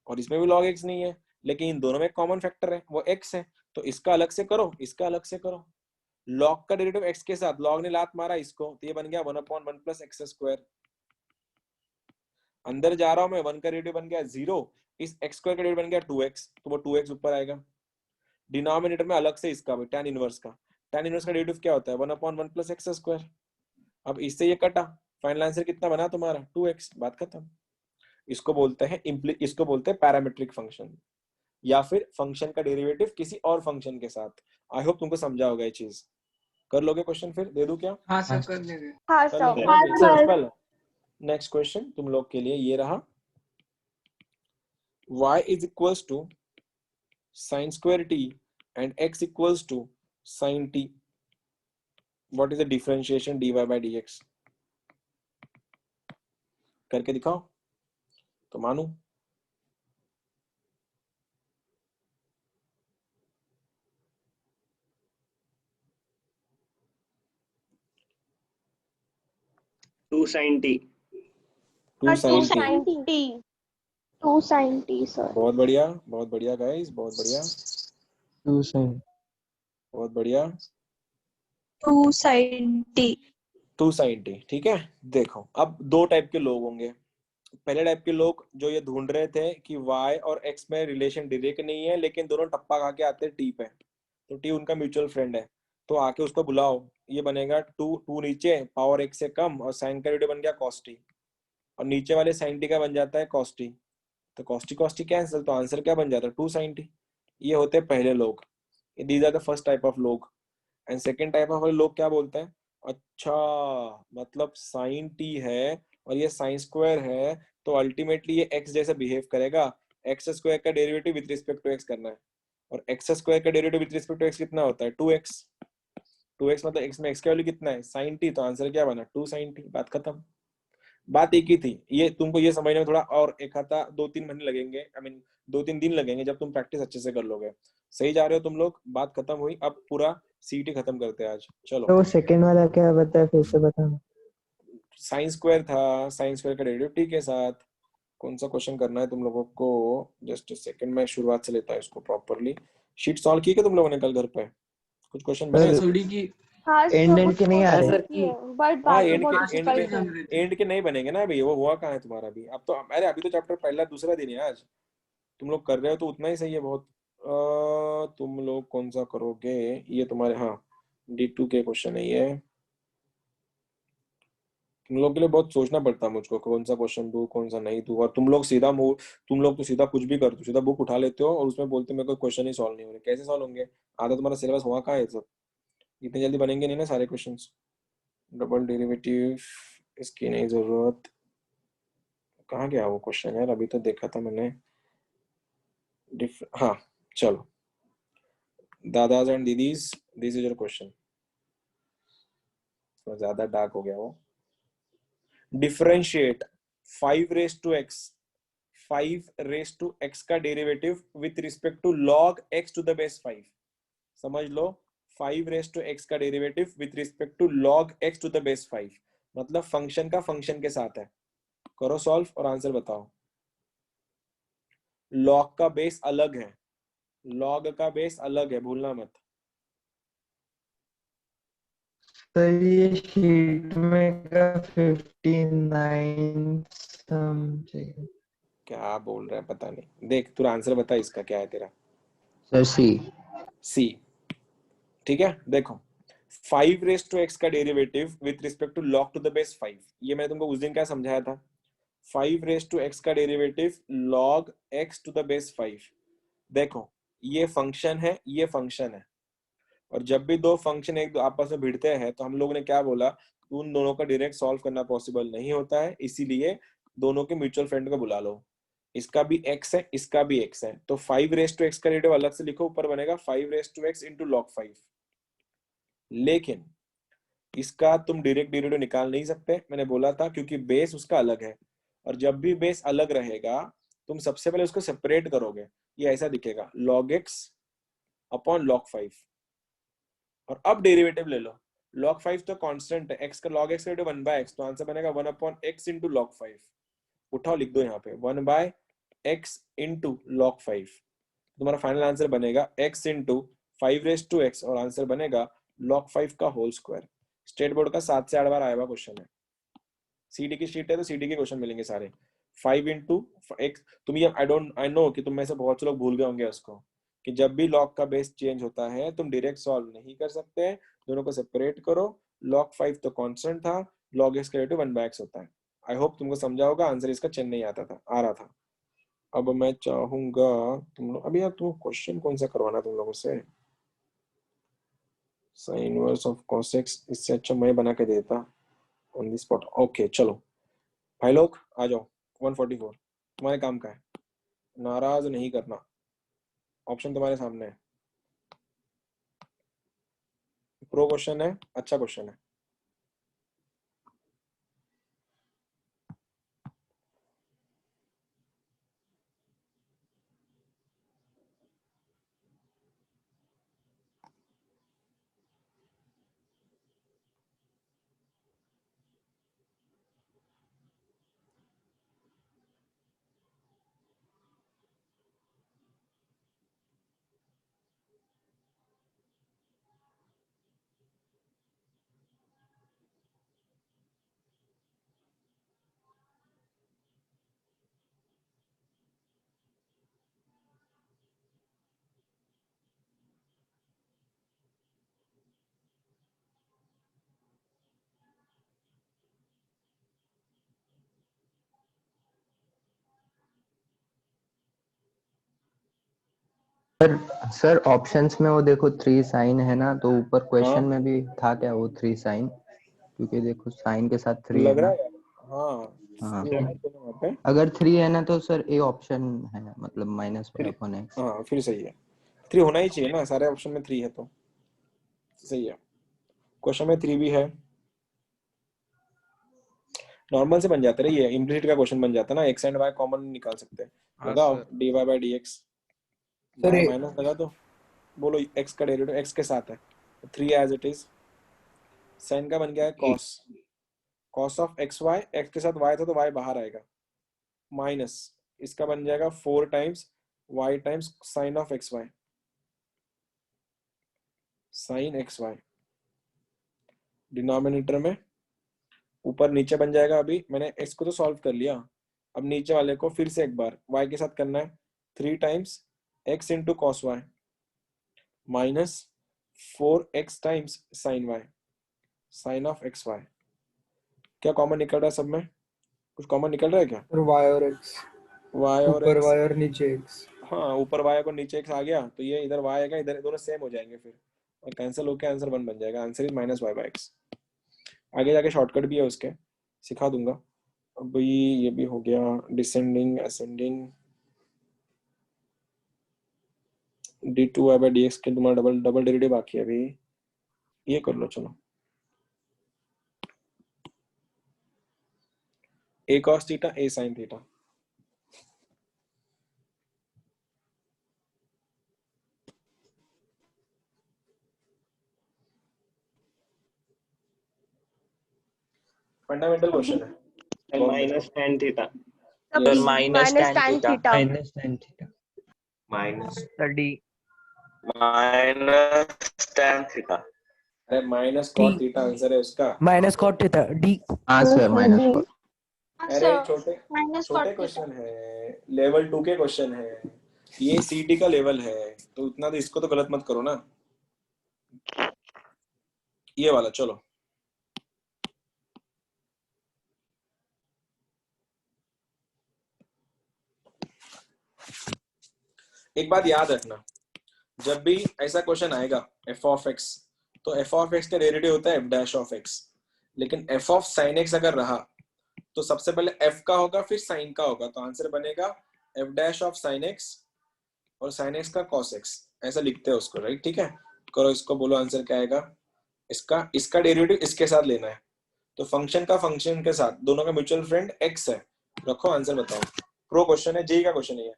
और इसमें भी log x नहीं है, लेकिन इन दोनों में कॉमन फैक्टर है वो x है, तो इसका अलग से करो, इसका अलग से करो। log का डेरिवेटिव x के साथ, log ने लात मारा इसको, तो ये बन गया 1/1 प्लस एक्स स्क्वायर। अंदर जा रहा हूं मैं, 1 का डेरिवेटिव बन गया 0, इस x स्क्वायर का डेरिवेटिव बन गया 2x, तो वो 2x ऊपर आएगा। डिनोमिनेटर में अलग से इसका भी tan इनवर्स का, tan इनवर्स का डेरिवेटिव क्या होता है? 1/1 प्लस एक्स स्क्वायर। अब इससे ये कटा, फाइनल आंसर कितना बना तुम्हारा? 2x, बात खत्म। इसको बोलते हैं इसको बोलते हैं पैरामीट्रिक फंक्शन, या फिर फंक्शन का डेरिवेटिव किसी और फंक्शन के साथ। आई होप तुमको समझा होगा ये चीज। कर लोगे क्वेश्चन? फिर दे दूं क्या? हाँ सर, कर लेंगे। हाँ कर सर। लोगे ना? सिंपल। नेक्स्ट क्वेश्चन तुम लोग के लिए ये रहा, y is equals to sin square t and x equals to sin t. What is the differentiation dy by dx? करके दिखाओ तो मानू। Two sine t. 2 sin t। 2 sin t sir. बहुत बढ़िया गाइस, बहुत बढ़िया, 2 sin। बहुत बढ़िया। 2 sin t। 2 sin t, ठीक है। देखो अब दो टाइप के लोग होंगे। पहले टाइप के लोग जो ये ढूंढ रहे थे कि y और x में रिलेशन डायरेक्ट नहीं है, लेकिन दोनों टप्पा खा के आते हैं t पे, तो t उनका म्यूचुअल फ्रेंड है, तो आके उसको बुलाओ। ये बनेगा 2 नीचे, पावर x से कम, और साइन का डेरिवेटिव बन गया cos t, और नीचे वाले sin t का बन जाता है cos t, तो cos t कैंसिल, तो आंसर क्या बन जाता है? 2 sin t। ये होते हैं पहले लोग, these are the first type of लोग। एंड सेकेंड टाइप ऑफ लोग क्या बोलते हैं, अच्छा मतलब sin t है और ये sin स्क्वायर है, तो अल्टीमेटली ये x जैसे बिहेव करेगा। x स्क्वायर का derivative with respect to x करना है, और x स्क्वायर का derivative with respect to x कितना होता है? 2x। 2x मतलब x में x का वैल्यू कितना है? sin t, तो आंसर क्या बना? 2 sin t, बात खत्म। बात एक ही थी, ये तुमको ये समझने में थोड़ा और एक हफ्ता 2-3 महीने लगेंगे, 2-3 दिन लगेंगे, जब तुम प्रैक्टिस अच्छे से कर लोगे। सही जा रहे हो तुम लोग, बात खत्म हुई। अब पूरा सीटी खत्म करते हैं आज। चलो, तो वो सेकंड वाला क्या बताया, फिर से बताना। साइन स्क्वायर था, साइन स्क्वायर का डेरिवेटिव टी के साथ। कौन सा क्वेश्चन करना है तुम लोगों को? जस्ट सेकंड, मैं शुरुआत से लेता हूँ इसको प्रॉपरली। शीट सॉल्व की क्या तुम लोगों ने कल घर पे? कुछ क्वेश्चन बने? सर थोड़ी की हाँ एंड सर, एंड कुछ के नहीं आ रहे। सर क्वेश्चन की है बट हाँ, बाकी एंड बहुत के डिफिकल्ट है। एंड के नहीं बनेंगे ना अभी। वो हुआ कहाँ है तुम्हारा अभी? अब तो अरे अभी तो चैप्टर पहला दूसरा दिन है आज। तुम लोग कर रहे हो तो उतना ही सही है बहुत। तुम लोग कौन सा करोगे? ये तुम्हारे, हाँ, D2 के क्वेश्चन है ये। तुम लोग के लिए बहुत सोचना पड़ता है मुझको, कौन सा क्वेश्चन दूं कौन सा नहीं दूं। और तुम लोग सीधा तुम लोग तो सीधा कुछ भी करते हो, सीधा बुक उठा लेते हो और उसमें बोलते हो मेरे को क्वेश्चन ही सॉल्व नहीं हो रहे। कैसे सॉल्व होंगे? आधा तुम्हारा सिलेबस हुआ कहाँ है? सब इतनी जल्दी बनेंगे नहीं ना सारे क्वेश्चंस। डबल डेरिवेटिव, इसकी नहीं जरूरत। कहाँ गया वो क्वेश्चन यार? अभी तो देखा था मैंने। हाँ, चलो, दादाज एंड दीदीज, दिस इज योर क्वेश्चन। तो ज्यादा डार्क हो गया वो। Differentiate 5 raise to x, 5 raise to x का derivative with respect to log x to the base 5। समझ लो, 5 रेज टू एक्स का derivative with respect to log x to the base 5, मतलब फंक्शन का फंक्शन के साथ है। करो सॉल्व और आंसर बताओ। log का बेस अलग है, log का बेस अलग है, भूलना मत। सर ये शीट में का 59 समझे। क्या बोल रहा है पता नहीं। देख, तू आंसर बता इसका क्या है तेरा। सर सी। सी, ठीक है। देखो, 5 रेज टू एक्स का derivative with respect to log to the base 5, ये मैंने तुमको उस दिन क्या समझाया था। 5 रेज टू एक्स का derivative log x to the base 5। देखो, ये फंक्शन है, ये फंक्शन है, और जब भी दो फंक्शन एक आपस में भिड़ते हैं तो हम लोगों ने क्या बोला, उन दोनों का डायरेक्ट सॉल्व करना पॉसिबल नहीं होता है, इसीलिए दोनों के म्यूचुअल फ्रेंड को बुला लो। इसका भी x है, इसका भी x है, तो 5 रेज टू एक्स का डेरिवेटिव अलग से लिखो, ऊपर बनेगा 5 raise to x into log 5। लेकिन इसका तुम डायरेक्ट डेरिवेटिव निकाल नहीं सकते, मैंने बोला था, क्योंकि बेस उसका अलग है। और जब भी बेस अलग रहेगा, तुम सबसे पहले उसको सेपरेट करोगे, ये ऐसा दिखेगा, log x अपॉन log 5। और अब डेरिवेटिव ले लो, log 5 तो कांस्टेंट है, x का log x का डेरिवेटिव 1/x, तो आंसर बनेगा 1 अपॉन x इंटू log 5। उठाओ, लिख दो यहाँ पे 1/x इंटू log 5। तुम्हारा फाइनल आंसर बनेगा x into 5 raise to x, और आंसर बनेगा log 5 का होल स्क्वायर। स्टेट बोर्ड का 7 से 8 बार आया हुआ क्वेश्चन है। सीडी की शीट है तो सीडी के क्वेश्चन मिलेंगे सारे। 5 इंटू एक्स, तुम ये आई नो कि तुम में से बहुत से लोग भूल गए होंगे उसको, कि जब भी log का बेस चेंज होता है तुम डायरेक्ट सॉल्व नहीं कर सकते, दोनों को सेपरेट करो। log 5 तो कांस्टेंट था, log x का डेरिवेटिव 1/x होता है। आई होप तुमको समझा होगा। आंसर इसका चेंज नहीं आ रहा था। अब मैं चाहूंगा तुम लोग, अभी यार तुम क्वेश्चन कौन सा करवाना तुम लोगों से? Sine inverse of cos x, इससे अच्छा मैं बना के देता ऑन द स्पॉट। ओके, चलो भाई लोग आ जाओ। 144 तुम्हारे काम का है, नाराज नहीं करना। ऑप्शन तुम्हारे सामने है, प्रो क्वेश्चन है, अच्छा क्वेश्चन है। सर ऑप्शंस में वो देखो 3 साइन है ना, तो ऊपर क्वेश्चन हाँ, में भी था क्या वो 3 साइन? क्योंकि देखो साइन के साथ 3 है लग रहा ना। है यार। हाँ, हाँ, ये होना चाहिए वहाँ पे। अगर 3 है ना तो सर ए ऑप्शन है, मतलब -y अपॉन एक्स। हाँ, फिर सही है। 3 होना ही चाहिए ना, सारे ऑप्शन में 3 है तो सही है। क्वेश्चन में 3 भी है। नॉर्मल से बन जाता है ये, इम्प्लिसिट का क्वेश्चन बन जाता है ना, x एंड y कॉमन निकाल सकते हैं। हाँ लगाओ sir. dy by dx, sir बाहर माइनस लगा दो। बोलो x का डेरिवेटिव x के साथ है 3 एज इट इज, साइन का बन गया है cos of x y, x के साथ y था तो y बाहर आएगा, माइनस इसका बन जाएगा 4 times y times sine of x y, sine x y denominator में, ऊपर नीचे बन जाएगा। अभी मैंने x को तो सॉल्व कर लिया, अब नीचे वाले को फिर से एक बार y के साथ करना है, 3 times x into cos Y minus 4x times sine y, sine of x y. क्या कॉमन निकल रहा है सब में? कुछ कॉमन निकल रहा है क्या? और y और x, y और ऊपर x, y और नीचे x। हाँ ऊपर y को नीचे x आ गया तो ये इधर y आएगा, इधर दोनों सेम हो जाएंगे फिर और कैंसिल होकर आंसर 1 बन जाएगा। Answer is minus y by x. आगे जाके शॉर्टकट भी है उसके, सिखा दूंगा। अब ये भी हो गया, descending ascending d2y by dx के तुम्हारा डबल डेरिवेटिव बाकी है अभी, ये कर लो। चलो a cos theta a sin theta, fundamental question है। Minus tan theta. Sir Sir, minus -tan tan theta. Theta, minus tan theta. Minus D. tan theta. अरे माइनस कॉट थीटा आंसर है उसका। Minus cot theta. D. हाँ sir, minus D. Cot. अरे छोटे छोटे question है, level 2 के question है, ये सीटी का लेवल है, तो इतना तो इसको तो गलत मत करो ना। ये वाला चलो, एक बात याद रखना, जब भी ऐसा क्वेश्चन आएगा f ऑफ x, तो f ऑफ x का डेरिवेटिव होता है f डैश ऑफ x, लेकिन f ऑफ sin x अगर रहा तो सबसे पहले f का होगा फिर sin का होगा, तो आंसर बनेगा f dash of sin x और sin x का cos x, ऐसा लिखते हैं उसको, राइट? ठीक है, करो इसको, बोलो आंसर क्या आएगा। इसका डेरिवेटिव इसके साथ लेना है, तो फंक्शन का फंक्शन के साथ, दोनों का म्यूचुअल फ्रेंड x है, रखो आंसर बताओ। प्रो क्वेश्चन है, जेई का क्वेश्चन है ये।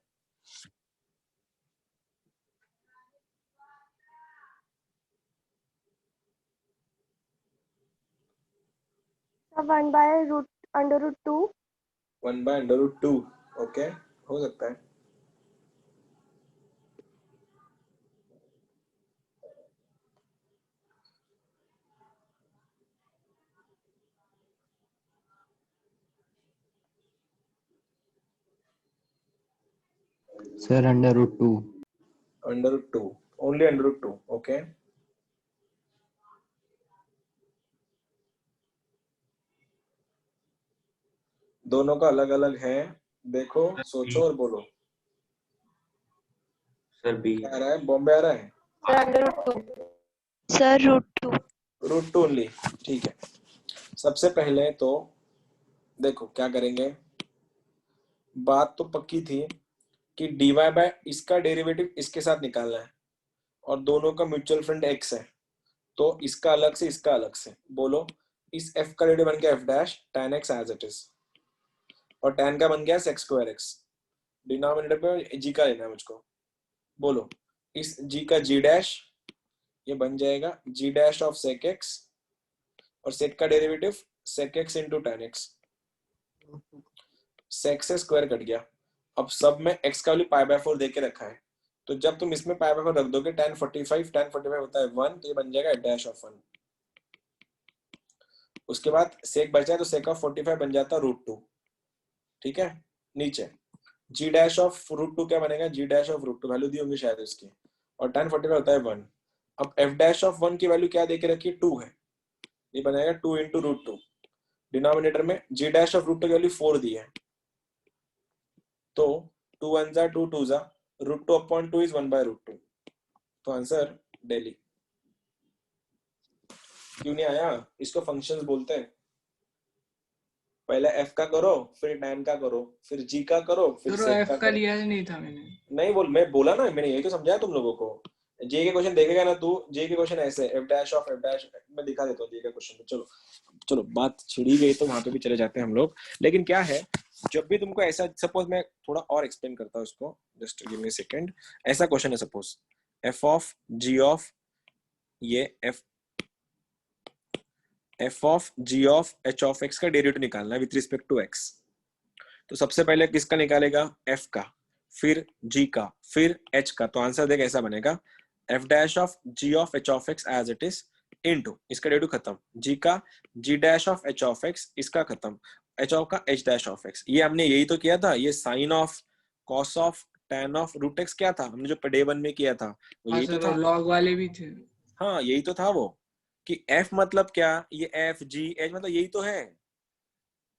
One by root under root 2। 1 by under root 2, okay, हो सकता है। Sir under root 2। Under root 2, only under root 2, okay. दोनों का अलग अलग है, देखो सोचो और बोलो। Sir B. क्या आ रहा है? बॉम्बे आ रहा है? Sir under root 2। Sir root 2। Root 2 only, ठीक है। सबसे पहले तो देखो क्या करेंगे, बात तो पक्की थी कि dy बाय इसका डेरिवेटिव इसके साथ निकालना है और दोनों का म्यूचुअल फ्रेंड x है, तो इसका अलग से इसका अलग से, बोलो इस f का डेरिवेटिव बन गया f dash tan x as it is, और tan का बन गया sec स्क्वायर x, डिनोमिनेटर पे g का लेना है मुझको, बोलो इस g का g डैश, ये बन जाएगा g dash of sec x, और sec का derivative sec x into tan x, sec से स्क्वायर कट गया। अब सब में x का वैल्यू π/4 दे के रखा है, तो जब तुम इसमें π/4 रख दोगे tan 45 होता है 1, तो ये बन जाएगा f डैश ऑफ 1। उसके बाद sec बचा है तो sec ऑफ 45 बन जाता है रूट 2, ठीक है। नीचे g डैश ऑफ रूट 2 क्या बनेगा, g dash of root 2 value दी होंगी शायद उसकी, और tan 45 होता है 1। अब f डैश ऑफ 1 की वैल्यू क्या दे के रखी है, 2 है, ये बनेगा 2 इंटू रूट 2। डिनोमिनेटर में g डैश ऑफ रूट 2 की वैल्यू 4 दी है, तो 2 1 जा 2 2 जा, root 2 upon 2 is 1 by root 2, तो आंसर डेली। क्यों नहीं आया? इसको फंक्शंस बोलते हैं। पहले f का करो, फिर tan का करो, फिर g का करो, फिर सर sec एफ का का करो। लिया नहीं था मैंने। नहीं बोल, मैं बोला ना, मैंने यही तो समझाया तुम लोगों को। जे के क्वेश्चन देखेगा ना तू, जे के क्वेश्चन ऐसे f dash of f dash, मैं दिखा देता हूँ जे का क्वेश्चन। चलो चलो, बात छिड़ी गई तो वहां पे भी चले जाते हैं हम लोग। लेकिन क्या है, जब भी तुमको ऐसा, सपोज मैं थोड़ा और एक्सप्लेन करता हूँ इसको, जस्ट गिव मी सेकंड। ऐसा क्वेश्चन है, suppose f of ji of ये f of ji of H of x का डेरिवेटिव निकालना है विथ रिस्पेक्ट टू एक्स। तो सबसे पहले किसका निकालेगा? एफ का, फिर जी का, फिर एच का। तो आंसर देख ऐसा बनेगा F dash of ji of H of x as it is into, इसका डेरिवेटिव खत्म, जी का G dash of H of x, इसका खत्म, एच ऑफ का एच डैश ऑफ एक्स। ये हमने यही तो किया था, ये sine of cos of tan of root x क्या था हमने जो डे 1 में किया था, वो हाँ यही तो सर, था। लॉग वाले भी थे। हाँ यही तो था वो, कि f मतलब क्या, ये f g h मतलब यही तो है।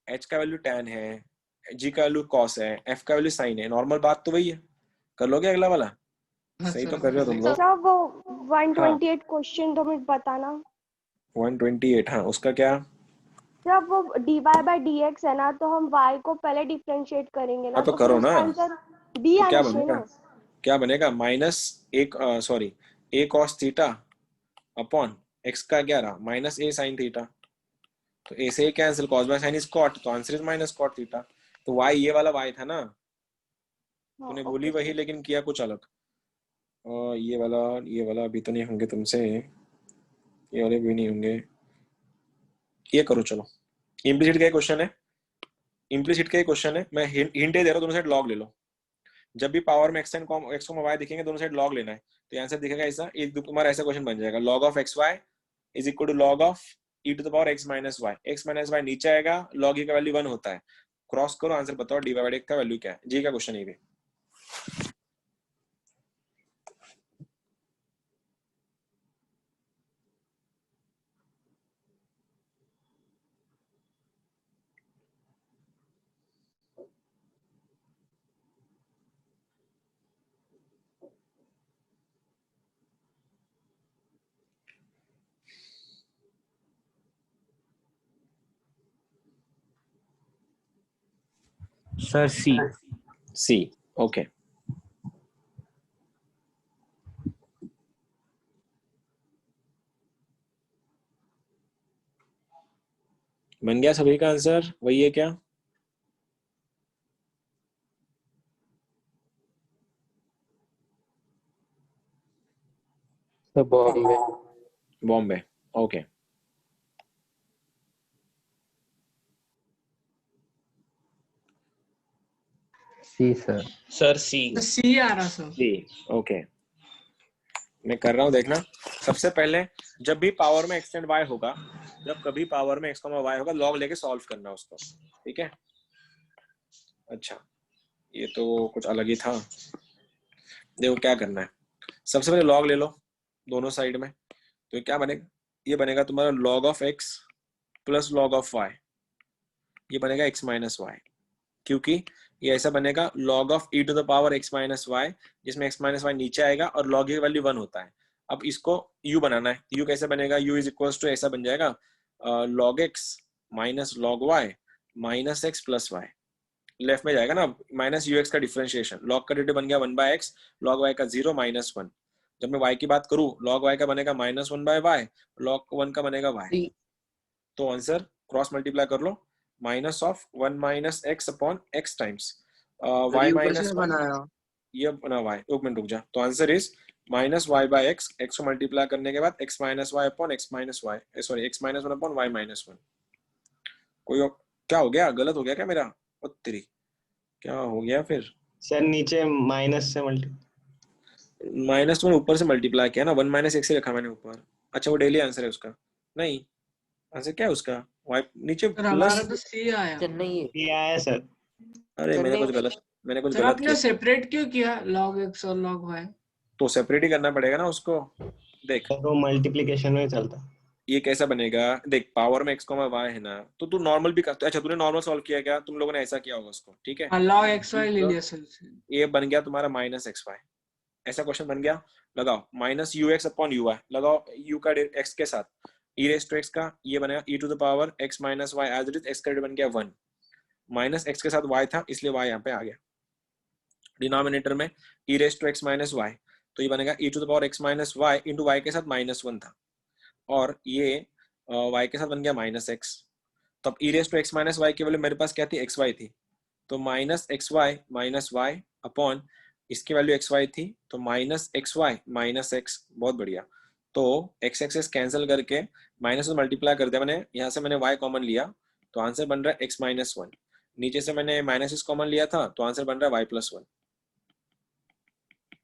h का वैल्यू tan है, g का वैल्यू cos है, f का वैल्यू sin है, नॉर्मल बात तो वही है। कर लोगे अगला वाला? हाँ सही सर, तो कर रहे हो तुम लोग। सर वो 128 क्वेश्चन 2 मिनट बताना। 128, हाँ उसका क्या? जब वो dy by dx है ना, तो हम y को पहले डिफरेंशिएट करेंगे ना, हाँ तो तो करो फिर ना, उसका आंसर b तो क्या आना चाहिए बनेगा? ना। क्या बनेगा? माइनस एक sorry a cos theta upon x का क्या रहा? Minus a sin theta. तो a से a cancel, cos by sin is cot, तो answer is minus cot theta. तो y ये वाला y था ना, हाँ, तूने ओके बोली वही सर। लेकिन किया कुछ अलग। ये वाला अभी तो नहीं होंगे तुमसे, ये वाले भी नहीं होंगे। ये करो चलो, इम्प्लीसिट का क्वेश्चन है, इम्प्लीसिट का क्वेश्चन है, मैं हिंट दे रहा हूँ, दोनों साइड लॉग ले लो। जब भी पावर में एक्स एंड एक्स को वाई दिखेंगे दोनों साइड लॉग लेना है, तो आंसर दिखेगा ऐसा, एक तुम्हारा ऐसा क्वेश्चन बन जाएगा, log of x y is equal to log of e to the power x minus y नीचे आएगा, लॉग ई का वैल्यू 1 होता है, क्रॉस करो, आंसर बताओ डी बाई का वैल्यू क्या है। जी का क्वेश्चन ये भी। सर सी ओके। बन गया सभी का आंसर वही है क्या? बॉम्बे। बॉम्बे, ओके। सी सर। सर सी तो सी आ रहा सर। सी, ओके। मैं कर रहा हूँ, देखना। सबसे पहले जब भी पावर में एक्स एंड वाई होगा, जब कभी पावर में एक्स वाई होगा, लॉग लेके सॉल्व करना उसको, ठीक है? अच्छा, ये तो कुछ अलग ही था। देखो क्या करना है, सबसे पहले लॉग ले लो दोनों साइड में, तो क्या बनेगा? ये बनेगा तुम्हारा log of x plus log of y, ये बनेगा एक्स माइनस वाई, क्योंकि ये ऐसा बनेगा log of e to the power x minus y, जिसमें एक्स माइनस वाई नीचे आएगा और लॉग की वैल्यू 1 होता है। अब इसको u बनाना है, u कैसे बनेगा? u इज इक्वल टू ऐसा बन जाएगा log x minus log y minus x plus y, left में जाएगा ना, माइनस यू एक्स का डिफरेंशिएशन, लॉग का डेरिवेटिव बन गया 1 बाय एक्स, लॉग वाई का 0 माइनस 1। जब मैं y की बात करूं, लॉग y का बनेगा माइनस 1 बाय वाई, लॉग 1 का बनेगा y। तो आंसर क्रॉस मल्टीप्लाई कर लो, minus of 1 minus x upon x times y minus बनाया। ये बना y, एक मिनट रुक जा। तो answer is minus y by x, x को मल्टीप्लाई करने के बाद x minus y upon x minus y, sorry x minus 1 upon y minus 1। कोई क्या हो गया? गलत हो गया क्या मेरा? ओ तेरी, क्या हो गया फिर? सर नीचे माइनस से मल्टी, माइनस तो ऊपर से मल्टीप्लाई किया ना, 1 माइनस एक्स से रखा मैंने ऊपर। अच्छा वो डेली आंसर है उसका? नहीं, आंसर क्या है उसका? वाई नीचे सर प्लस। हमारा तो सी आया। चेन्नई है। ये आया सर। अरे मैंने चेन्नई कुछ सर गलत आपने किया। सेपरेट क्यों किया लॉग एक्स और लॉग वाई? तो सेपरेट ही करना पड़ेगा ना उसको। देख सर वो मल्टीप्लिकेशन में चलता। ये कैसा बनेगा, देख पावर में एक्स कॉमा वाई है ना, तो तू नॉर्मल भी कर। अच्छा तूने नॉर्मल सॉल्व किया क्या? तुम लोगों ने ऐसा किया होगा उसको, ठीक है? हाँ, लॉग एक्स वाई ले लिया सर से। ये बन गया तुम्हारा माइनस एक्स वाई, ऐसा क्वेश्चन बन गया। लगाओ minus u x upon u y, लगाओ यू का एक्स के साथ ई रेस टू एक्स का, ये बनेगा e to the power x minus y as it is, x का बन गया 1, माइनस एक्स के साथ वाई था इसलिए वाई यहाँ पे आ गया डिनोमिनेटर में, e raise to x minus y, तो ये बनेगा e to the power x minus y into y के साथ माइनस 1 था, और ये वाई के साथ बन गया माइनस एक्स। तो अब e raise to x minus y की वैल्यू मेरे पास क्या थी? एक्स वाई थी, तो minus x y minus y upon इसकी वैल्यू एक्स वाई थी, तो minus x y minus x, बहुत बढ़िया। तो एक्स एक्सेस कैंसिल करके माइनस से मल्टीप्लाई कर दिया मैंने, यहाँ से मैंने वाई कॉमन लिया, तो आंसर बन रहा है एक्स माइनस वन। नीचे से मैंने माइनस एक्स कॉमन लिया था, तो आंसर बन रहा है वाई प्लस वन।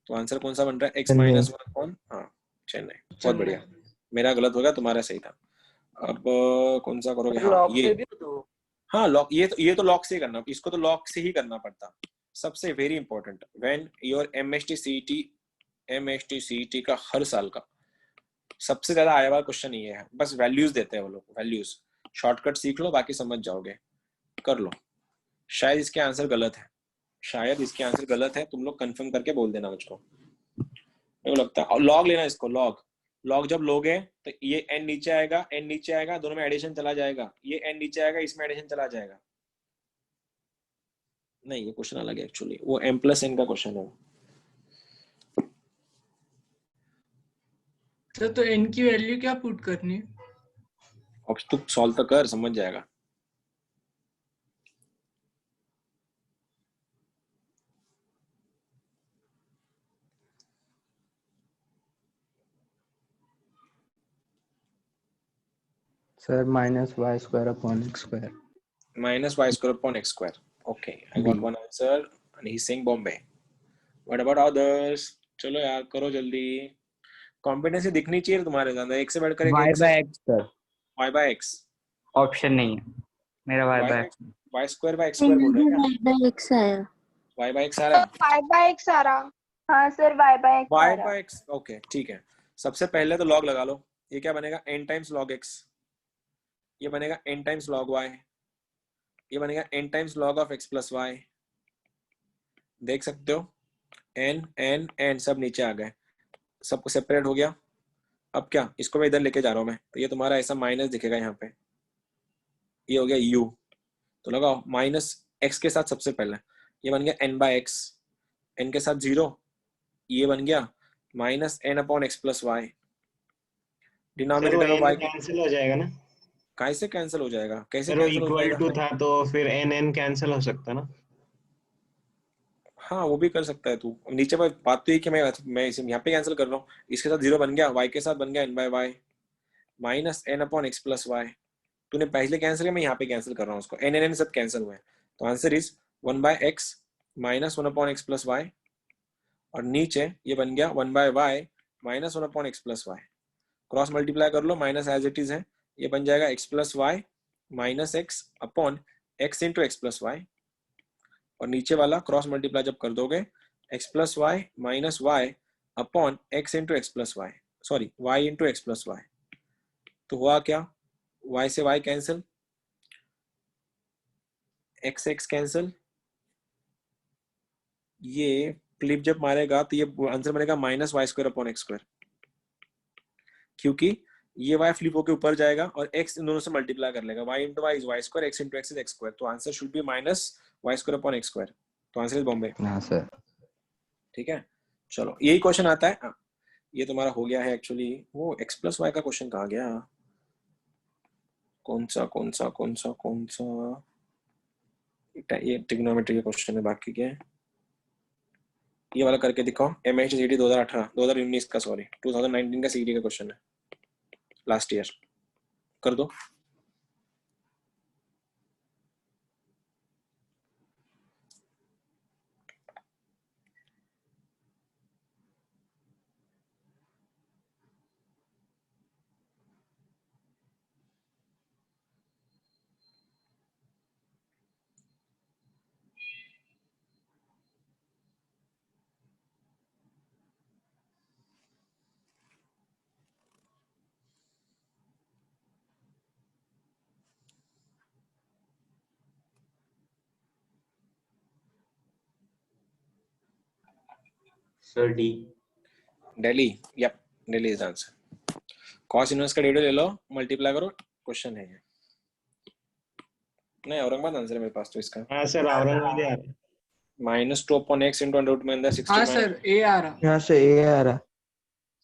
तो आंसर कौन सा बन रहा है? एक्स माइनस वन अपॉन, हाँ चेन्नई। बहुत बढ़िया, मेरा गलत हो गया, तुम्हारा सही था। अब कौन सा करोगे? हाँ लॉग ये, से भी तो हाँ लॉक, ये तो लॉक से ही करना, इसको तो लॉक से ही करना पड़ता। सबसे very important, when your MST CET का हर साल का सबसे ज्यादा आया हुआ क्वेश्चन ये है। बस वैल्यूज देते हैं वो लोग, वैल्यूज। शॉर्टकट सीख लो, बाकी समझ जाओगे, कर लो। शायद इसके आंसर गलत है, शायद इसके आंसर गलत है, तुम लोग कंफर्म करके बोल देना मुझको। मेरे को लगता है लॉग लेना इसको, लॉग। लॉग जब लोगे तो ये n नीचे आएगा, n नीचे आएगा, दोनों में एडिशन चला जाएगा, ये n नीचे आएगा, इसमें एडिशन चला जाएगा। नहीं, ये क्वेश्चन अलग है एक्चुअली, वो m प्लस n का क्वेश्चन है। सर तो n की वैल्यू क्या पुट करनी है? अब तू सॉल्व तो कर, समझ जाएगा। Sir minus y square upon x square. Minus y square upon x square. Okay, I got one answer and he's saying Bombay. What about others? चलो यार करो जल्दी, कॉम्पिटेंसी दिखनी चाहिए तुम्हारे अंदर। एक से बढ़कर y by x sir, y by x option नहीं है मेरा y by x। y square by x square बोल रहे हैं क्या? y by x आया। y by x आ रहा है? y by x आ रहा। हाँ सर y by x आ y रहा। by x, ओके ठीक है। सबसे पहले तो लॉग लगा लो। ये क्या बनेगा? n times log x। ये बनेगा n टाइम्स log y। ये बनेगा n times log of x plus y। देख सकते हो n n n सब नीचे आ गए, सबको सेपरेट हो गया। अब क्या, इसको मैं इधर लेके जा रहा हूं मैं, तो ये तुम्हारा ऐसा माइनस दिखेगा यहाँ पे, ये हो गया u। तो लगाओ माइनस x के साथ सबसे पहले ये बन गया n बाय x, n के साथ 0, ये बन गया minus n upon x plus y. Denominator में y कैंसिल हो जाएगा ना? कैसे कैंसिल हो जाएगा? कैसे सर वो कैंसिल हो इक्वल जाएगा? टू था तो फिर n n कैंसिल हो सकता ना? हाँ वो भी कर सकता है तू। नीचे पर बात तो ये कि मैं इसे यहाँ पे कैंसिल कर रहा हूँ, इसके साथ 0 बन गया, y के साथ बन गया n by y minus n upon x plus y. तूने पहले कैंसिल किया, मैं यहाँ पे कैंसिल कर रहा हूँ उसको, n n सब कैंसिल हुए। तो answer is 1 by x minus 1 upon x plus y, और नीचे ये बन गया 1 by y minus 1 upon x plus y. Cross multiply कर लो, माइनस एज इट इज है, ये बन जाएगा x plus y minus x upon x into x plus y, और नीचे वाला क्रॉस मल्टीप्लाई जब कर दोगे x plus y minus y upon x into x plus Y, sorry y into x plus y. तो हुआ क्या, y से y cancel, x x cancel, ये फ्लिप जब मारेगा तो ये आंसर बनेगा minus y square upon x square, क्योंकि ये y फ्लिप होके ऊपर जाएगा और x इन दोनों से मल्टीप्लाई कर लेगा, y into y is y square, x into x is x square. तो answer should be minus y square upon x square. तो आंसर इज बॉम्बे। हाँ सर। ठीक है, चलो यही क्वेश्चन आता है। ये तुम्हारा हो गया है एक्चुअली। वो x प्लस वाई का क्वेश्चन कहाँ गया? कौन सा कौन सा कौन सा कौन सा? ये ट्रिग्नोमेट्री का क्वेश्चन है, बाकी क्या है? ये वाला करके दिखाओ, एमएचटी सीटी 2019 का, सॉरी 2019 का सीटी का क्वेश्चन है, लास्ट ईयर। कर दो। Sir D. Delhi, yup Delhi is answer. Cos inverse का डेटा ले लो, मल्टीप्लाई करो, क्वेश्चन है ये। नहीं, औरंगाबाद आंसर है मेरे पास तो इसका। हाँ सर औरंगाबाद आ रहा है। -2 upon x into under root में अंदर 60 हाँ सर ए आ रहा। यहाँ से ए आ रहा।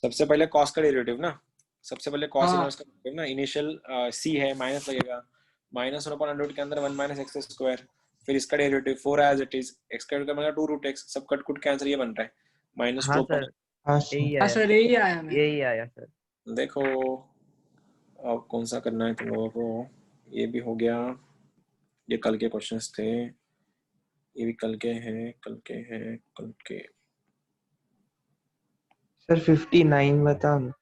सबसे पहले कॉस का डेरिवेटिव ना, सबसे पहले कॉस हाँ। इनवर्स का डेरिवेटिव ना, इनिशियल c है, माइनस लगेगा, -1 अपॉन अंडर रूट के अंदर 1 माइनस एक्स स्क्वायर, फिर इसका derivative 4 as it is, x का डेरिवेटिव बनेगा 2 रूट x, सब कट कुट के आंसर ये बन रहा है माइनस हाँ टू। सर हाँ यही हाँ आया, सर यही आया मैं। यही आया सर। देखो अब कौन सा करना है तुम लोगों को, ये भी हो गया, ये कल के क्वेश्चंस थे, ये भी कल के हैं, कल के। सर 59 बताओ ना।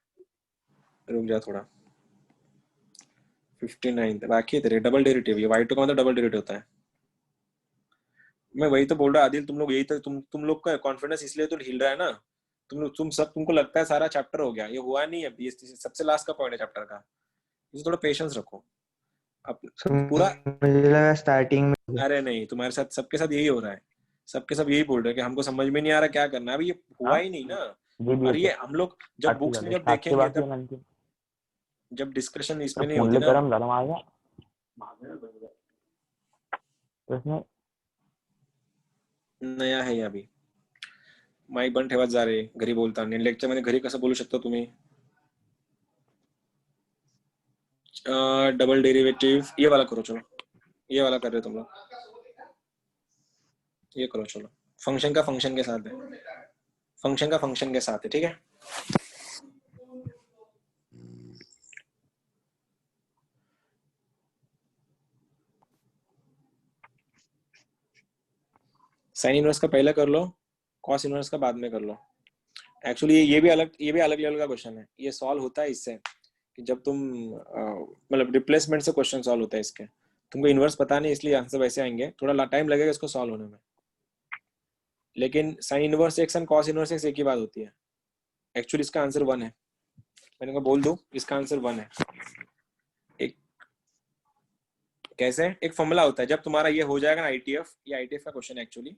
रुक जा थोड़ा, 59 बाकी है तेरे। डबल डेरिवेटिव, ये y2 का मतलब डबल डेरिवेटिव होता है। मैं वही तो बोल रहा आदिल, तुम लोग यही तो तुम लोग का कॉन्फिडेंस इसलिए तो हिल रहा है ना, तुमको लगता है सारा चैप्टर हो गया, ये हुआ नहीं है, ये सबसे लास्ट का पॉइंट है चैप्टर का, इसे थोड़ा पेशेंस रखो अब पूरा। मुझे लगा स्टार्टिंग में। अरे नहीं, तुम्हारे साथ सबके साथ यही हो रहा है, सबके सब यही बोल रहे हैं कि हमको समझ में नहीं आ रहा क्या करना है। अभी ये हुआ ही नहीं ना, और ये हम लोग जब बुक्स में जब देखेंगे तब, जब डिस्कशन इसमें नहीं होती ना। नया है ये अभी, माईक बंद ठेवत जा रे, घरी बोलता नाही लेक्चर मध्ये, घरी कसं बोलू शकता तुम्ही। डबल डेरिवेटिव ये वाला करो, चलो ये वाला कर रहे हो तुम लोग, ये करो चलो। फंक्शन का फंक्शन के साथ है, फंक्शन का फंक्शन के साथ है, ठीक है। साइन इनवर्स का पहले कर लो, कॉस इनवर्स का बाद में कर लो। एक्चुअली ये भी अलग लेवल का क्वेश्चन है, ये सॉल्व होता है इससे कि जब तुम मतलब रिप्लेसमेंट से क्वेश्चन सॉल्व होता है इसके, तुमको इनवर्स पता नहीं इसलिए आंसर वैसे आएंगे, थोड़ा टाइम लगेगा इसको सॉल्व होने में। लेकिन sign inverse x and cos inverse x एक ही बात होती है। एक्चुअली इसका आंसर 1 है, मैंने कहा बोल दूं, इसका आंसर 1 है। एक कैसे, एक फॉर्मूला होता है जब तुम्हारा ये हो जाएगा ना आईटीएफ, ये आईटीएफ का क्वेश्चन है एक्चुअली।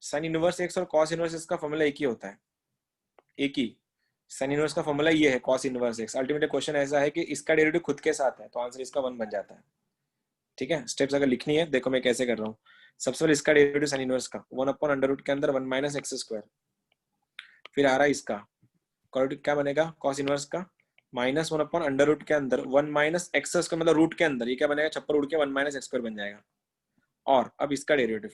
साइन इनवर्स एक्स और कॉस इनवर्स एक्स का फॉर्मूला एक ही होता है, एक ही। साइन इनवर्स का फॉर्मूला ये है cos inverse x. Ultimate question ऐसा है कि इसका डेरिवेटिव खुद के साथ है, तो आंसर इसका 1 बन जाता है, ठीक है। स्टेप्स अगर लिखनी है देखो मैं कैसे कर रहा हूँ। सबसे पहले इसका डेरिवेटिव साइन इनवर्स का 1/√, के अंदर 1 माइनस एक्स स्क्वायर, फिर आ रहा है इसका क्वाड्रेटिक, क्या बनेगा कॉस इनवर्स का -1/√, के अंदर 1 माइनस एक्स स्क्वायर, मतलब रूट के अंदर ये क्या बनेगा, छप्पर उड़ के 1 माइनस एक्स स्क्वायर बन जाएगा। और अब इसका डेरिवेटिव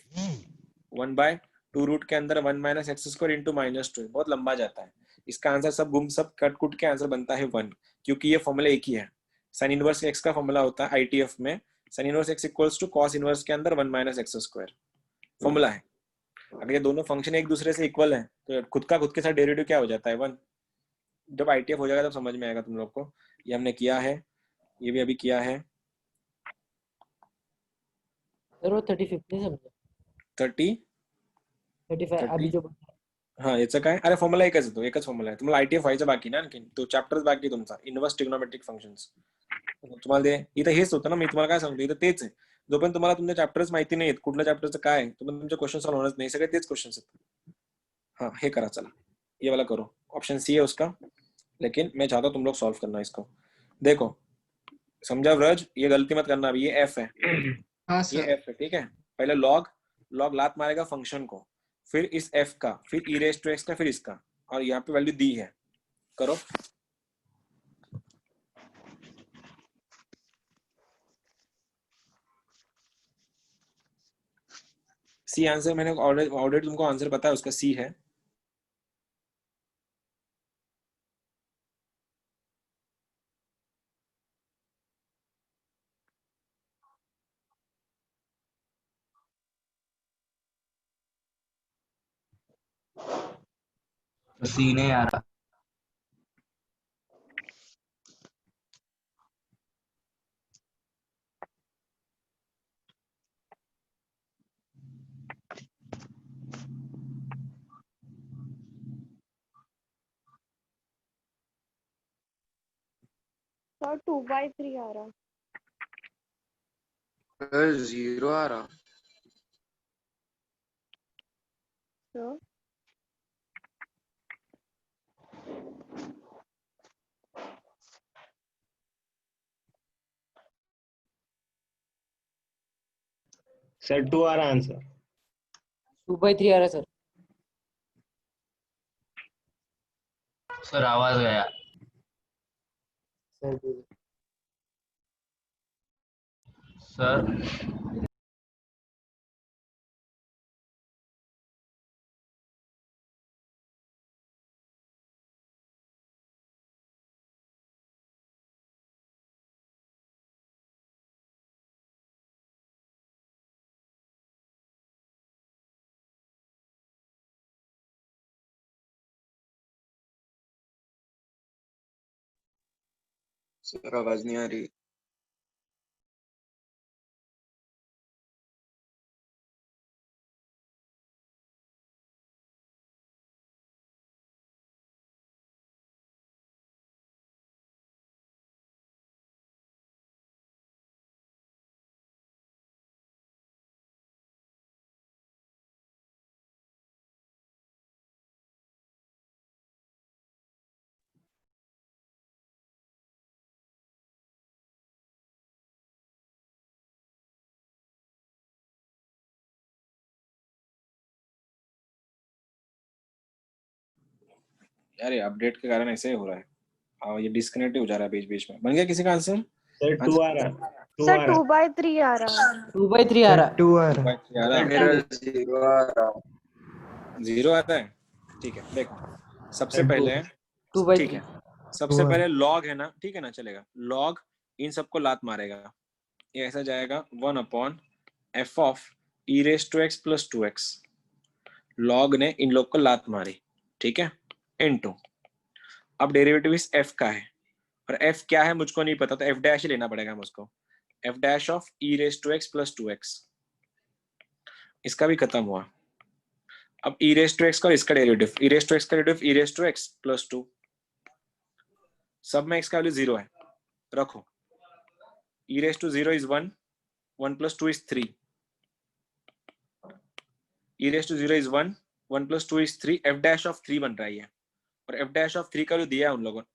1/2 के अंदर 1 माइनस एक्स स्क्वायर इंटू -2, बहुत लंबा जाता है। इसका आंसर सब कट कुट के आंसर बनता है 1, क्योंकि ये फॉर्मूला एक ही है। साइन इनवर्स एक्स का फॉर्मूला होता है आईटीएफ में, sine inverse x equals to cos inverse के अंदर 1 माइनस एक्स स्क्वायर, फॉर्मूला है। अगर ये दोनों फंक्शन एक दूसरे से इक्वल है तो खुद के साथ डेरिवेटिव क्या हो जाता है 1। जब आईटीएफ हो जाएगा तब समझ में आएगा तुम लोग को। ये हमने किया है, ये भी अभी किया है। सर वो 35 नहीं समझा। 35 अभी जो हा याचं काय, अरे फॉर्म्युला एकच आहे, तो एकच फॉर्म्युला आहे तुम्हाला आयटीएफ व्हायचं बाकी ना, आणखी तो चॅप्टर्स बाकी तुमचा इनवर्स ट्रिग्नोमेट्रिक फंक्शन्स तुम्हाला ते इथं हेच होतं ना। मी तुम्हाला काय सांगतो, इथं तेच आहे। जोपर्यंत तुम्हाला तुमचे चॅप्टर्स माहिती नाहीत, कुठल्या चॅप्टरचं काय आहे, तोपर्यंत तुमचे क्वेश्चन सॉल्व होणार नाही, सगळे तेच क्वेश्चंस आहेत। हाँ हे करा, चला ये वाला करो, ऑप्शन सी है उसका। लेकिन मैं चाहता हूँ तुम लोग सॉल्व करना इसको। देखो समझा व्रज, ये गलती मत करना अभी, ये एफ है, हाँ ये सर। एफ है, ठीक है। पहले लॉग लात मारेगा फंक्शन को, फिर इस एफ का, फिर ई रेस टू एक्स का, फिर इसका, और यहाँ पे वैल्यू दी है, करो। सी आंसर, मैंने ऑलरेडी तुमको आंसर पता है उसका, सी है। सी नहीं आ रहा। सर 2/3 आ रहा। सर 0 आ रहा। सर सर 2 आ रहा आंसर। 2/3 आ रहा सर। सर आवाज गया। सर सर आवाज नहीं आ रही। यार ये अपडेट के कारण ऐसे ही हो रहा है। हाँ ये डिस्कनेक्ट हो जा रहा है बीच बीच में। बन गया किसी का आंसर? सर 2 आ रहा, 2 सर आ रहा। 2/3 आ रहा है। 2/3 आ रहा। 2 आ रहा। आ रहा है। मेरा 0 आ रहा। 0 आता है। ठीक है देखो सबसे Two. पहले 2/3 ठीक है सबसे पहले लॉग है ना, ठीक है ना, चलेगा। लॉग इन सबको लात मारेगा, ये ऐसा जाएगा 1/f of e raise to x plus 2x। लॉग ने इन लोग को लात मारी, ठीक है, इनटू। अब डेरिवेटिव इस f का है और f क्या है मुझको नहीं पता, तो f डैश ही लेना पड़ेगा मुझको। f dash of e raise to x plus 2x, इसका भी खत्म हुआ। अब e रेज टू x का इसका derivative, e raise to x का derivative e raise to x plus 2। सब में x का वैल्यू 0 है, रखो। e raise to 0 is 1, 1 plus 2 is 3। e raise to 0 is 1, 1 plus 2 is 3। f dash of 3 बन रहा है और f डैश ऑफ 3 का वैल्यू दिया है उन लोगों ने।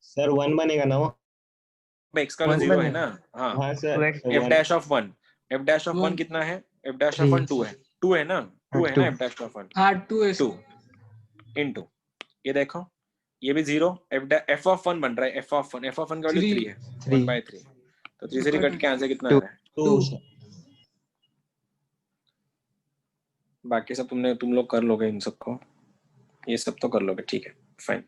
सर 1 बनेगा ना वो? x का वैल्यू 0 है ना। हाँ हाँ sir. f dash of 1, f dash of 1 One. कितना है? f डैश ऑफ 1 2 है, 2 है ना, 2 है ना f डैश ऑफ 1, हाँ 2s 2 इनटू ये देखो ये भी 0। f ऑफ 1 बन रहा है, f ऑफ 1 का वैल्यू 3 है, 1/3। तो 3 से कट के आंसर कितना आ रहा है? 2। बाकी सब तुम लोग कर लोगे इन सबको, ये सब तो कर लोगे, ठीक है फाइन।